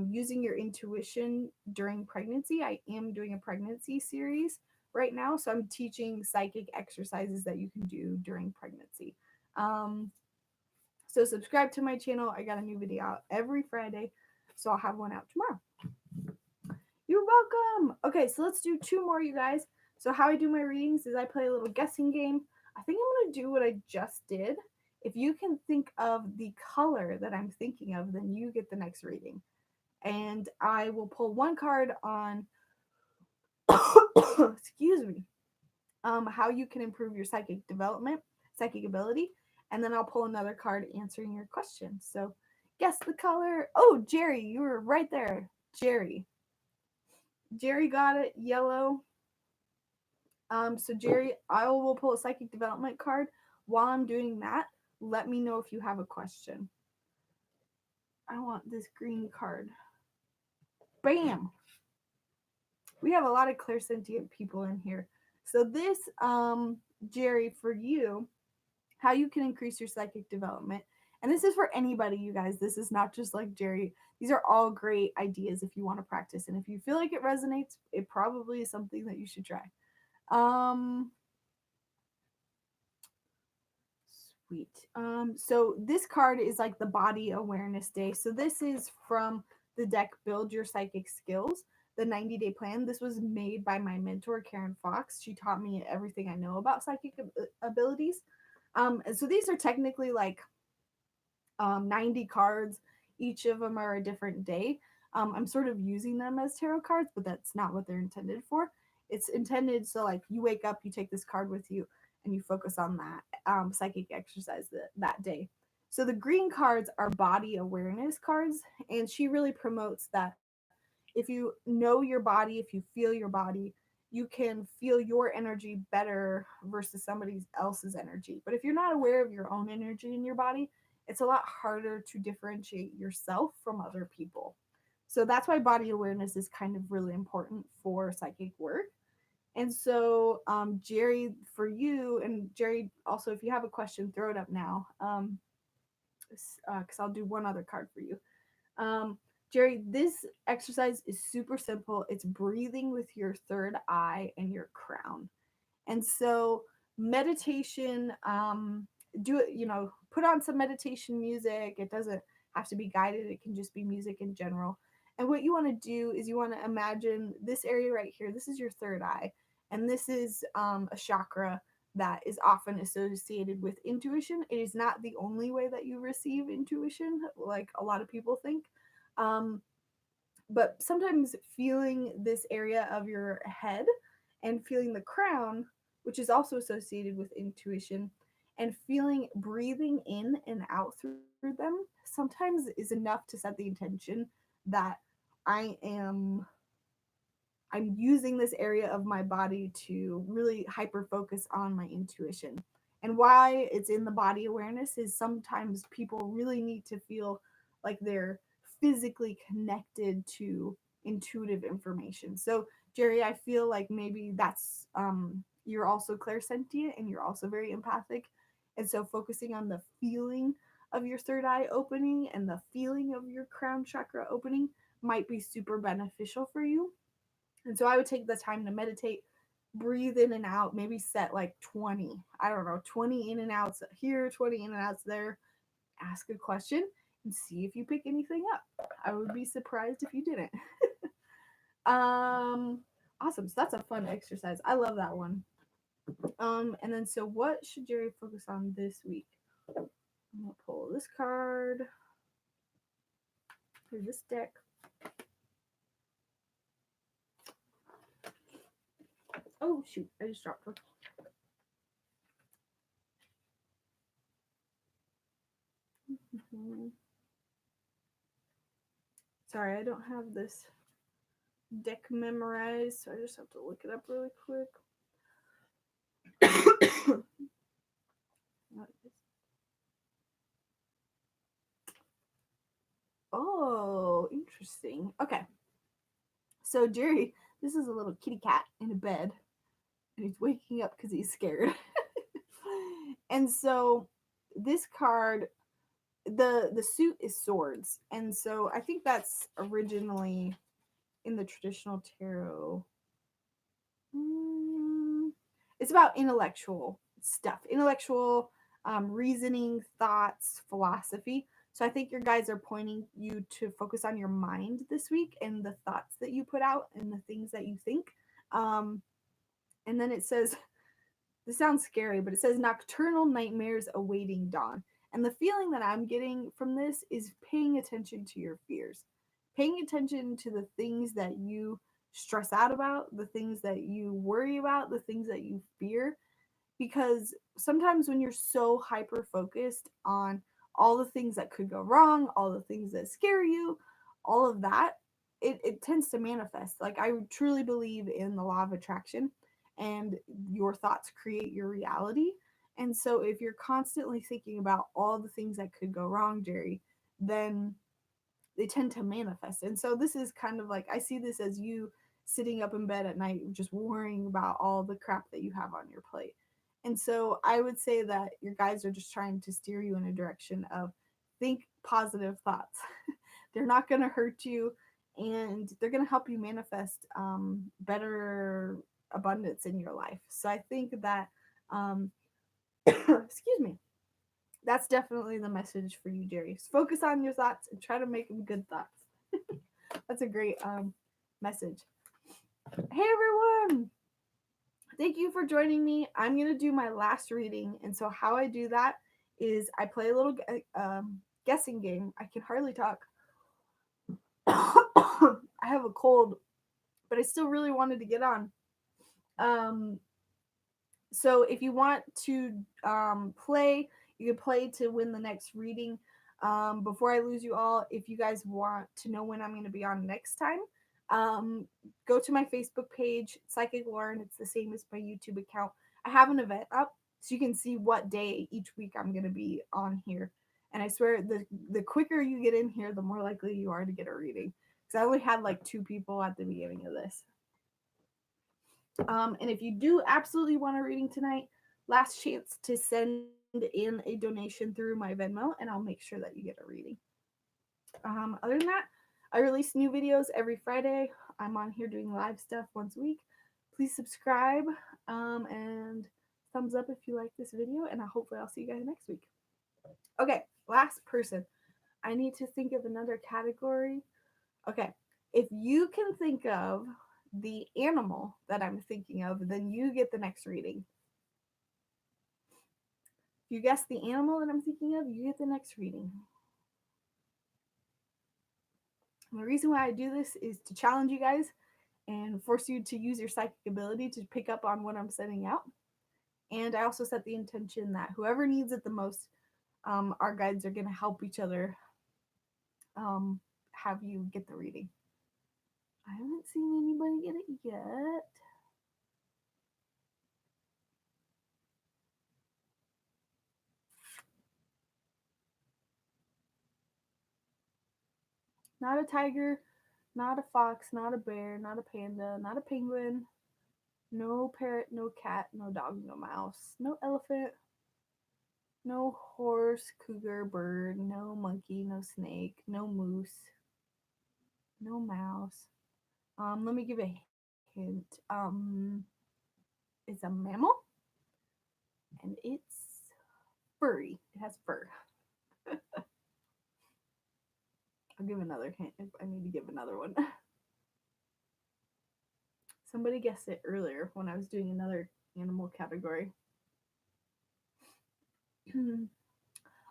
Speaker 1: using your intuition during pregnancy, I am doing a pregnancy series right now. So I'm teaching psychic exercises that you can do during pregnancy. Um, so subscribe to my channel. I got a new video out every Friday. So I'll have one out tomorrow. You're welcome. Okay, so let's do two more, you guys. So how I do my readings is I play a little guessing game. I think I'm going to do what I just did. If you can think of the color that I'm thinking of, then you get the next reading. And I will pull one card on, excuse me, how you can improve your psychic development, psychic ability. And then I'll pull another card answering your question. So guess the color. Oh, Jerry, you were right there. Jerry. Jerry got it. Yellow. So Jerry, I will pull a psychic development card. While I'm doing that, let me know if you have a question. I want this green card. Bam! We have a lot of clairsentient people in here. So this, Jerry, for you, how you can increase your psychic development. And this is for anybody, you guys. This is not just like Jerry. These are all great ideas if you want to practice. And if you feel like it resonates, it probably is something that you should try. Sweet. So this card is like the body awareness day. So this is from the deck Build Your Psychic Skills, the 90-day plan. This was made by my mentor, Karen Fox. She taught me everything I know about psychic abilities. And so these are technically like 90 cards. Each of them are a different day. I'm sort of using them as tarot cards, but that's not what they're intended for. It's intended so like you wake up, you take this card with you, and you focus on that psychic exercise that day. So the green cards are body awareness cards, and she really promotes that if you know your body, if you feel your body, you can feel your energy better versus somebody else's energy. But if you're not aware of your own energy in your body, it's a lot harder to differentiate yourself from other people. So that's why body awareness is kind of really important for psychic work. And so, Jerry, for you, and Jerry, also, if you have a question, throw it up now, because I'll do one other card for you. Um, Jerry, this exercise is super simple. It's breathing with your third eye and your crown. And so, meditation, do it, put on some meditation music. It doesn't have to be guided, it can just be music in general. And what you want to do is you want to imagine this area right here. This is your third eye. And this is a chakra that is often associated with intuition. It is not the only way that you receive intuition, like a lot of people think. Um, but sometimes feeling this area of your head and feeling the crown, which is also associated with intuition, and feeling breathing in and out through them sometimes is enough to set the intention that I am I'm using this area of my body to really hyper focus on my intuition. And why it's in the body awareness is sometimes people really need to feel like they're physically connected to intuitive information. So, Jerry, I feel like maybe that's you're also clairsentient and you're also very empathic. And so, focusing on the feeling of your third eye opening and the feeling of your crown chakra opening might be super beneficial for you. And so I would take the time to meditate, breathe in and out, maybe set like 20, I don't know, 20 in and outs here, 20 in and outs there. Ask a question and see if you pick anything up. I would be surprised if you didn't. um awesome. So that's a fun exercise. I love that one. And then so what should Jerry focus on this week? I'm gonna pull this card. Here's this deck. Oh shoot, I just dropped one. Sorry, I don't have this deck memorized, so I just have to look it up really quick. Oh, interesting. Okay. So, Jerry, this is a little kitty cat in a bed, and he's waking up because he's scared. And so, this card, the suit is swords. And so, I think that's originally in the traditional tarot. It's about intellectual stuff, intellectual reasoning, thoughts, philosophy. So I think your guys are pointing you to focus on your mind this week and the thoughts that you put out and the things that you think. Um, and then it says, this sounds scary, but it says nocturnal nightmares awaiting dawn. And the feeling that I'm getting from this is paying attention to your fears, paying attention to the things that you stress out about, the things that you worry about, the things that you fear. Because sometimes when you're so hyper focused on all the things that could go wrong, all the things that scare you, all of that, it tends to manifest. Like, I truly believe in the law of attraction, and your thoughts create your reality. And so if you're constantly thinking about all the things that could go wrong, Jerry, then they tend to manifest. And so this is kind of like, I see this as you sitting up in bed at night just worrying about all the crap that you have on your plate. And so I would say that your guys are just trying to steer you in a direction of think positive thoughts. They're not going to hurt you, and they're going to help you manifest better abundance in your life. So I think that, excuse me, that's definitely the message for you, Jerry. Focus on your thoughts and try to make them good thoughts. That's a great message. Hey everyone! Thank you for joining me. I'm going to do my last reading. And so, how I do that is I play a little guessing game. I can hardly talk. I have a cold, but I still really wanted to get on. So, if you want to play, You can play to win the next reading. Before I lose you all, if you guys want to know when I'm going to be on next time, go to my Facebook page, Psychic Lauren. It's the same as my YouTube account. I have an event up so you can see what day each week I'm going to be on here. And I swear, the quicker you get in here, the more likely you are to get a reading. Because I only had like 2 people at the beginning of this. And if you do absolutely want a reading tonight, last chance to send in a donation through my Venmo, and I'll make sure that you get a reading. Other than that, I release new videos every Friday. I'm on here doing live stuff once a week. Please subscribe and thumbs up if you like this video, and hopefully I'll see you guys next week. Okay, last person. I need to think of another category. Okay, if you can think of the animal that I'm thinking of, then you get the next reading. If you guess the animal that I'm thinking of, you get the next reading. And the reason why I do this is to challenge you guys and force you to use your psychic ability to pick up on what I'm setting out. And I also set the intention that whoever needs it the most, our guides are going to help each other have you get the reading. I haven't seen anybody get it yet. Not a tiger, not a fox, not a bear, not a panda, not a penguin, no parrot, no cat, no dog, no mouse, no elephant, no horse, cougar, bird, no monkey, no snake, no moose, no mouse. Let me give a hint. It's a mammal, and it's furry. It has fur. I'll give another hint if I need to give another one. Somebody guessed it earlier when I was doing another animal category.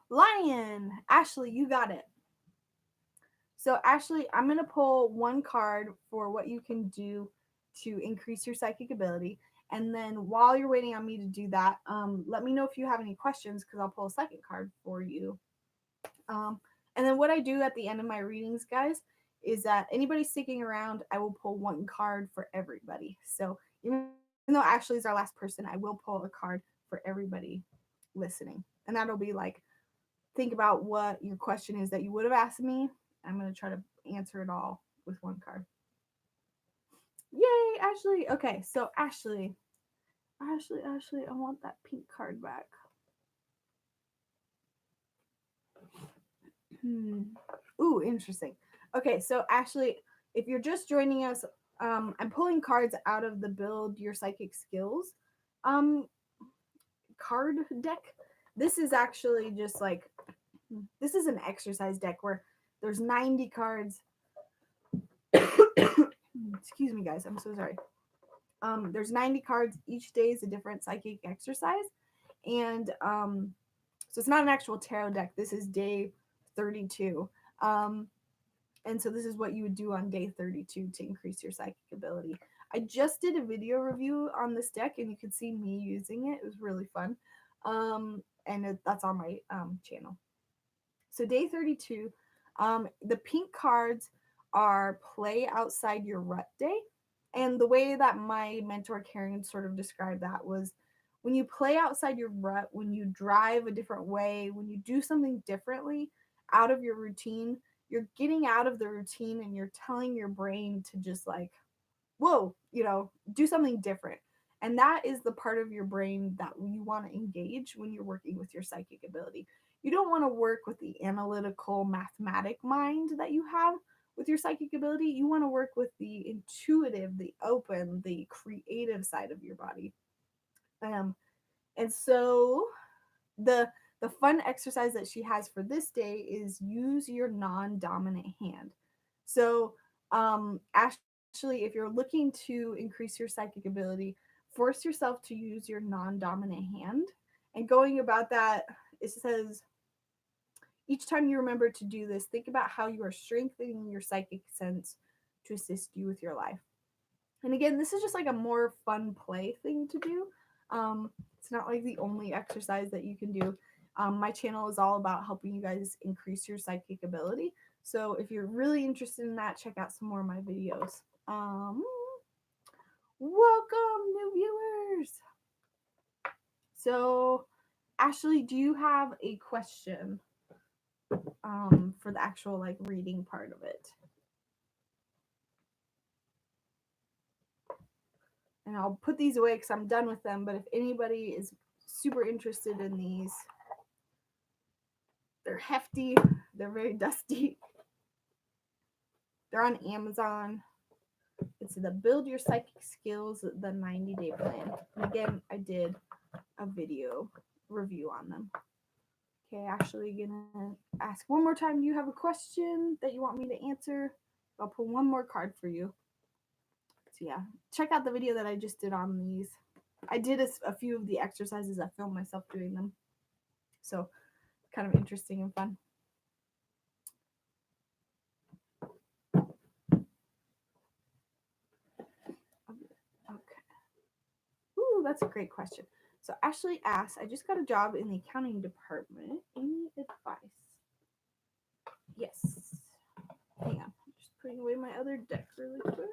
Speaker 1: Lion. Ashley, you got it. So, Ashley, I'm going to pull one card for what you can do to increase your psychic ability. And then while you're waiting on me to do that, let me know if you have any questions because I'll pull a second card for you. And then what I do at the end of my readings, guys, is that anybody sticking around, I will pull one card for everybody. So even though Ashley's our last person, I will pull a card for everybody listening. And that'll be like, think about what your question is that you would have asked me. I'm going to try to answer it all with one card. Yay, Ashley. Okay, so Ashley, I want that pink card back. Ooh, interesting. Okay, so Ashley, if you're just joining us, I'm pulling cards out of the Build Your Psychic Skills card deck. This is actually just like, this is an exercise deck where there's 90 cards. Excuse me, guys. I'm so sorry. There's 90 cards. Each day is a different psychic exercise. And so it's not an actual tarot deck. This is day 32. And so this is what you would do on day 32 to increase your psychic ability. I just did a video review on this deck, and you could see me using it. It was really fun. And that's on my channel. So day 32, the pink cards are play outside your rut day. And the way that my mentor Karen sort of described that was when you play outside your rut, when you drive a different way, when you do something differently out of your routine, you're getting out of the routine and you're telling your brain to just like, whoa, do something different. And that is the part of your brain that you want to engage when you're working with your psychic ability. You don't want to work with the analytical, mathematic mind that you have with your psychic ability. You want to work with the intuitive, the open, the creative side of your body. And so the fun exercise that she has for this day is use your non-dominant hand. So actually, if you're looking to increase your psychic ability, force yourself to use your non-dominant hand. And going about that, it says, each time you remember to do this, think about how you are strengthening your psychic sense to assist you with your life. And again, this is just like a more fun play thing to do. It's not like the only exercise that you can do. My channel is all about helping you guys increase your psychic ability. So if you're really interested in that, check out some more of my videos. Welcome, new viewers. So, Ashley, do you have a question for the actual like reading part of it? And I'll put these away because I'm done with them. But if anybody is super interested in these, they're hefty, they're very dusty. They're on Amazon. It's the Build Your Psychic Skills, the 90-day plan. And again, I did a video review on them. Okay, Ashley, gonna ask one more time. Do you have a question that you want me to answer? I'll pull one more card for you. So yeah, check out the video that I just did on these. I did a few of the exercises. I filmed myself doing them. So kind of interesting and fun. Okay. Ooh, that's a great question. So Ashley asks, I just got a job in the accounting department. Any advice? Yes. Hang on. I'm just putting away my other deck really quick.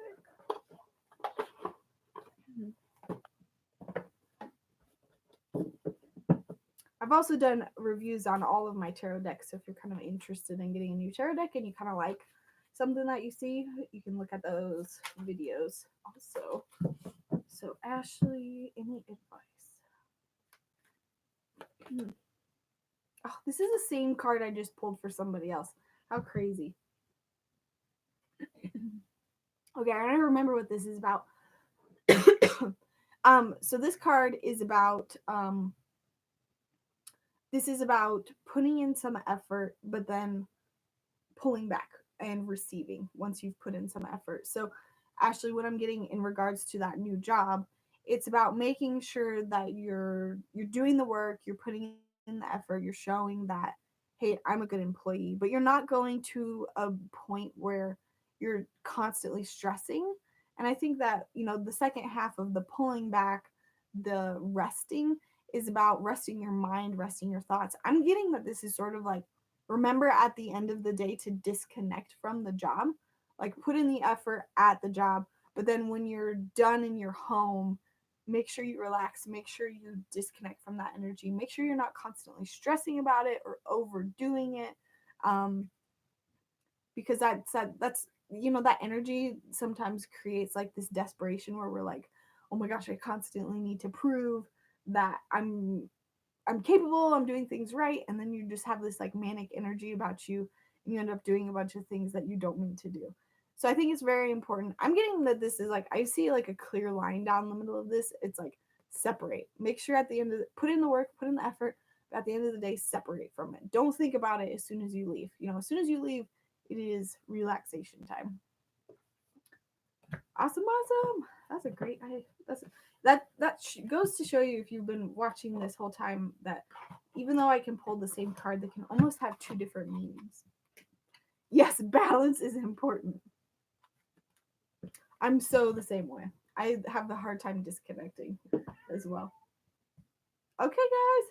Speaker 1: I've also done reviews on all of my tarot decks, so if you're kind of interested in getting a new tarot deck and you kind of like something that you see, you can look at those videos also. So Ashley, any advice? Oh, this is the same card I just pulled for somebody else. How crazy. Okay, I gotta remember what this is about. So this card is about this is about putting in some effort, but then pulling back and receiving once you've put in some effort. So Ashley, what I'm getting in regards to that new job, it's about making sure that you're doing the work, you're putting in the effort, you're showing that, hey, I'm a good employee, but you're not going to a point where you're constantly stressing. And I think that, the second half of the pulling back, the resting, is about resting your mind, resting your thoughts. I'm getting that this is sort of like, remember at the end of the day to disconnect from the job, like put in the effort at the job, but then when you're done in your home, make sure you relax, make sure you disconnect from that energy, make sure you're not constantly stressing about it or overdoing it, because that's that energy sometimes creates like this desperation where we're like, oh my gosh, I constantly need to prove that I'm capable, I'm doing things right, and then you just have this like manic energy about you, and you end up doing a bunch of things that you don't mean to do. So I think it's very important. I'm getting that this is like, I see like a clear line down the middle of this. It's like separate. Make sure at the end of put in the work, put in the effort, but at the end of the day, separate from it. Don't think about it as soon as you leave. As soon as you leave, it is relaxation time. Awesome. That's a great. That goes to show you, if you've been watching this whole time, that even though I can pull the same card, they can almost have two different meanings. Yes, balance is important. I'm so the same way. I have the hard time disconnecting as well. Okay, guys,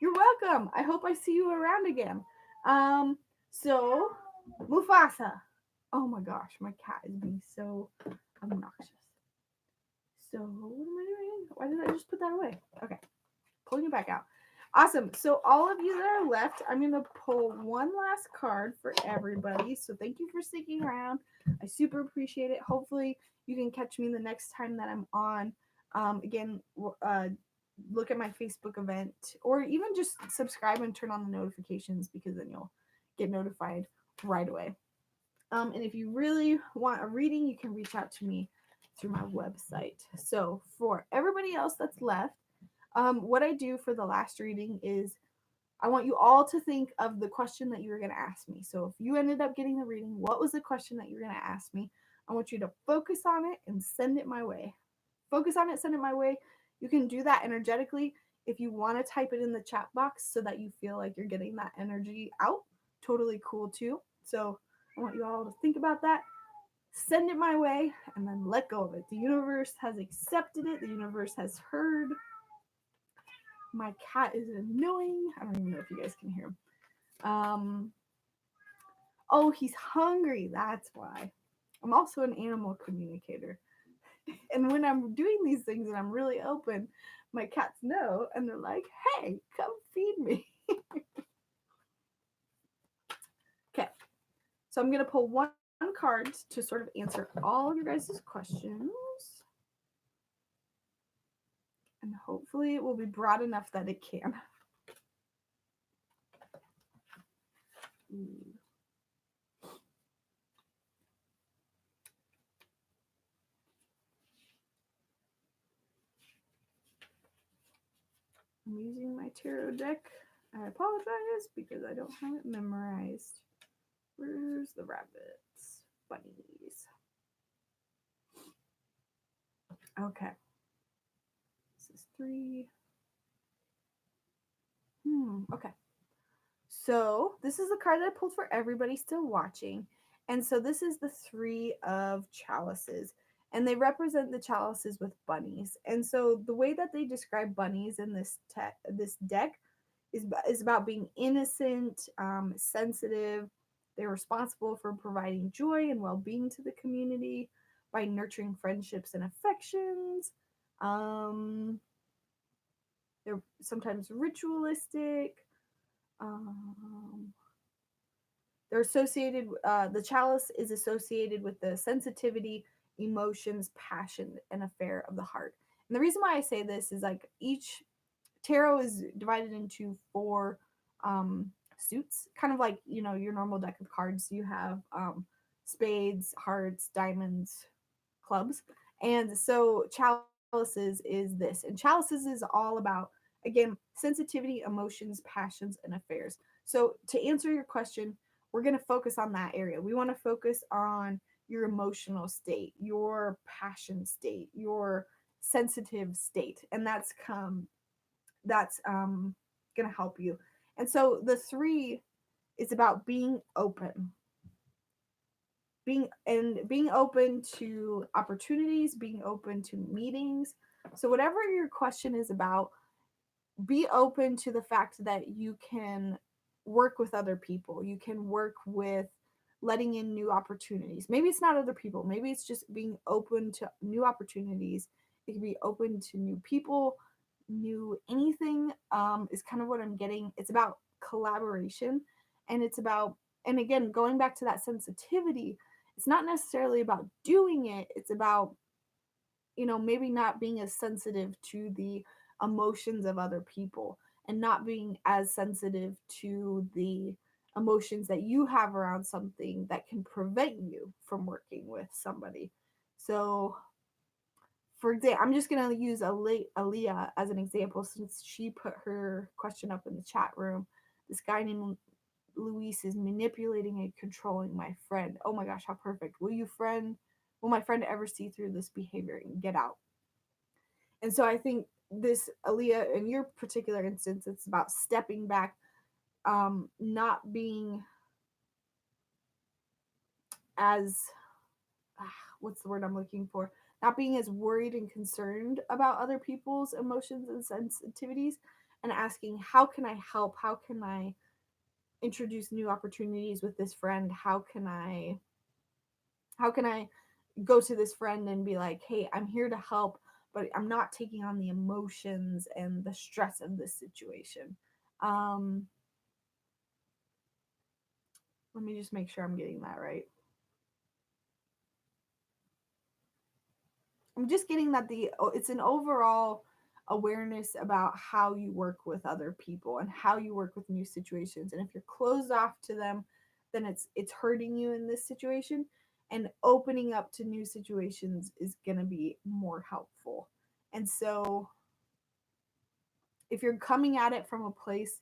Speaker 1: you're welcome. I hope I see you around again. So Mufasa. Oh my gosh, my cat is being so obnoxious. So what am I doing? Why did I just put that away? Okay, pulling it back out. Awesome. So all of you that are left, I'm going to pull one last card for everybody. So thank you for sticking around. I super appreciate it. Hopefully you can catch me the next time that I'm on. Again, look at my Facebook event, or even just subscribe and turn on the notifications, because then you'll get notified right away. And if you really want a reading, you can reach out to me through my website. So for everybody else that's left, what I do for the last reading is I want you all to think of the question that you were going to ask me. So if you ended up getting the reading, what was the question that you were going to ask me? I want you to focus on it and send it my way. Focus on it, send it my way. You can do that energetically. If you want to type it in the chat box so that you feel like you're getting that energy out, totally cool too. So I want you all to think about that. Send it my way, and then let go of it. The universe has accepted it. The universe has heard. My cat is annoying. I don't even know if you guys can hear him. Um, oh, he's hungry. That's why. I'm also an animal communicator. And when I'm doing these things and I'm really open, my cats know and they're like, hey, come feed me. Okay, so I'm going to pull one card to sort of answer all of your guys' questions. And hopefully it will be broad enough that it can. Ooh. I'm using my tarot deck. I apologize because I don't have it memorized. Where's the rabbits? Bunnies. Okay. This is 3. Okay. So this is the card that I pulled for everybody still watching. And so this is the 3 of chalices. And they represent the chalices with bunnies. And so the way that they describe bunnies in this deck is about being innocent, sensitive. They're responsible for providing joy and well-being to the community by nurturing friendships and affections. They're sometimes ritualistic. Um, they're associated. The chalice is associated with the sensitivity, emotions, passion, and affair of the heart. And the reason why I say this is like each tarot is divided into 4 suits, kind of like your normal deck of cards. You have spades, hearts, diamonds, clubs, and so chalices is this, and chalices is all about, again, sensitivity, emotions, passions, and affairs. So to answer your question, we're going to focus on that area. We want to focus on your emotional state, your passion state, your sensitive state, and that's going to help you. And so the 3 is about being open, being open to opportunities, being open to meetings. So whatever your question is about, be open to the fact that you can work with other people. You can work with letting in new opportunities. Maybe it's not other people. Maybe it's just being open to new opportunities. It can be open to new people, new anything. Is kind of what I'm getting. It's about collaboration, and it's about, and again, going back to that sensitivity. It's not necessarily about doing it. It's about, maybe not being as sensitive to the emotions of other people and not being as sensitive to the emotions that you have around something that can prevent you from working with somebody. So, for example, I'm just going to use Aaliyah as an example since she put her question up in the chat room. This guy named Luis is manipulating and controlling my friend. Oh my gosh, how perfect. Will my friend ever see through this behavior and get out? And so I think this, Aaliyah, in your particular instance, it's about stepping back, not being as, what's the word I'm looking for? Not being as worried and concerned about other people's emotions and sensitivities, and asking, how can I help? How can I introduce new opportunities with this friend? How can I go to this friend and be like, hey, I'm here to help, but I'm not taking on the emotions and the stress of this situation. Um, Let me just make sure I'm getting that right. I'm just getting that it's an overall awareness about how you work with other people and how you work with new situations. And if you're closed off to them, then it's hurting you in this situation. And opening up to new situations is going to be more helpful. And so if you're coming at it from a place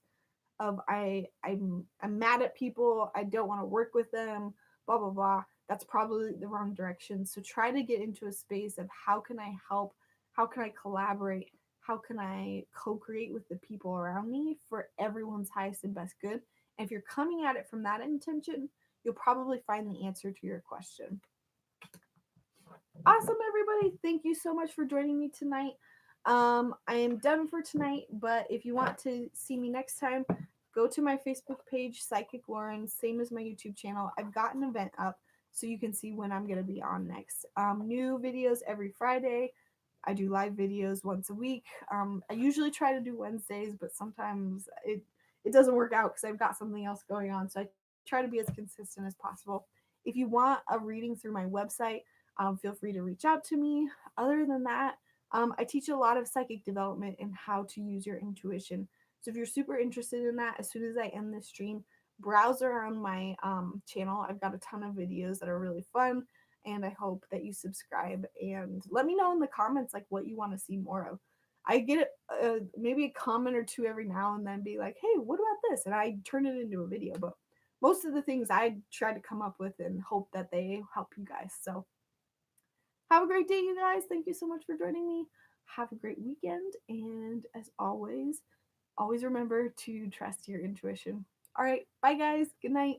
Speaker 1: of I'm mad at people, I don't want to work with them, blah blah blah, that's probably the wrong direction. So try to get into a space of, how can I help? How can I collaborate? How can I co-create with the people around me for everyone's highest and best good? And if you're coming at it from that intention, you'll probably find the answer to your question. Awesome, everybody. Thank you so much for joining me tonight. I am done for tonight, but if you want to see me next time, go to my Facebook page, Psychic Lauryn, same as my YouTube channel. I've got an event up so you can see when I'm going to be on next. New videos every Friday. I do live videos once a week. I usually try to do Wednesdays, but sometimes it doesn't work out because I've got something else going on. So I try to be as consistent as possible. If you want a reading through my website, feel free to reach out to me. Other than that, I teach a lot of psychic development and how to use your intuition. So if you're super interested in that, as soon as I end this stream, browse around my channel. I've got a ton of videos that are really fun, and I hope that you subscribe and let me know in the comments like what you want to see more of. I get maybe a comment or two every now and then, be like, "Hey, what about this?" And I turn it into a video. But most of the things I try to come up with and hope that they help you guys. So have a great day, you guys. Thank you so much for joining me. Have a great weekend. And as always remember to trust your intuition. All right. Bye, guys. Good night.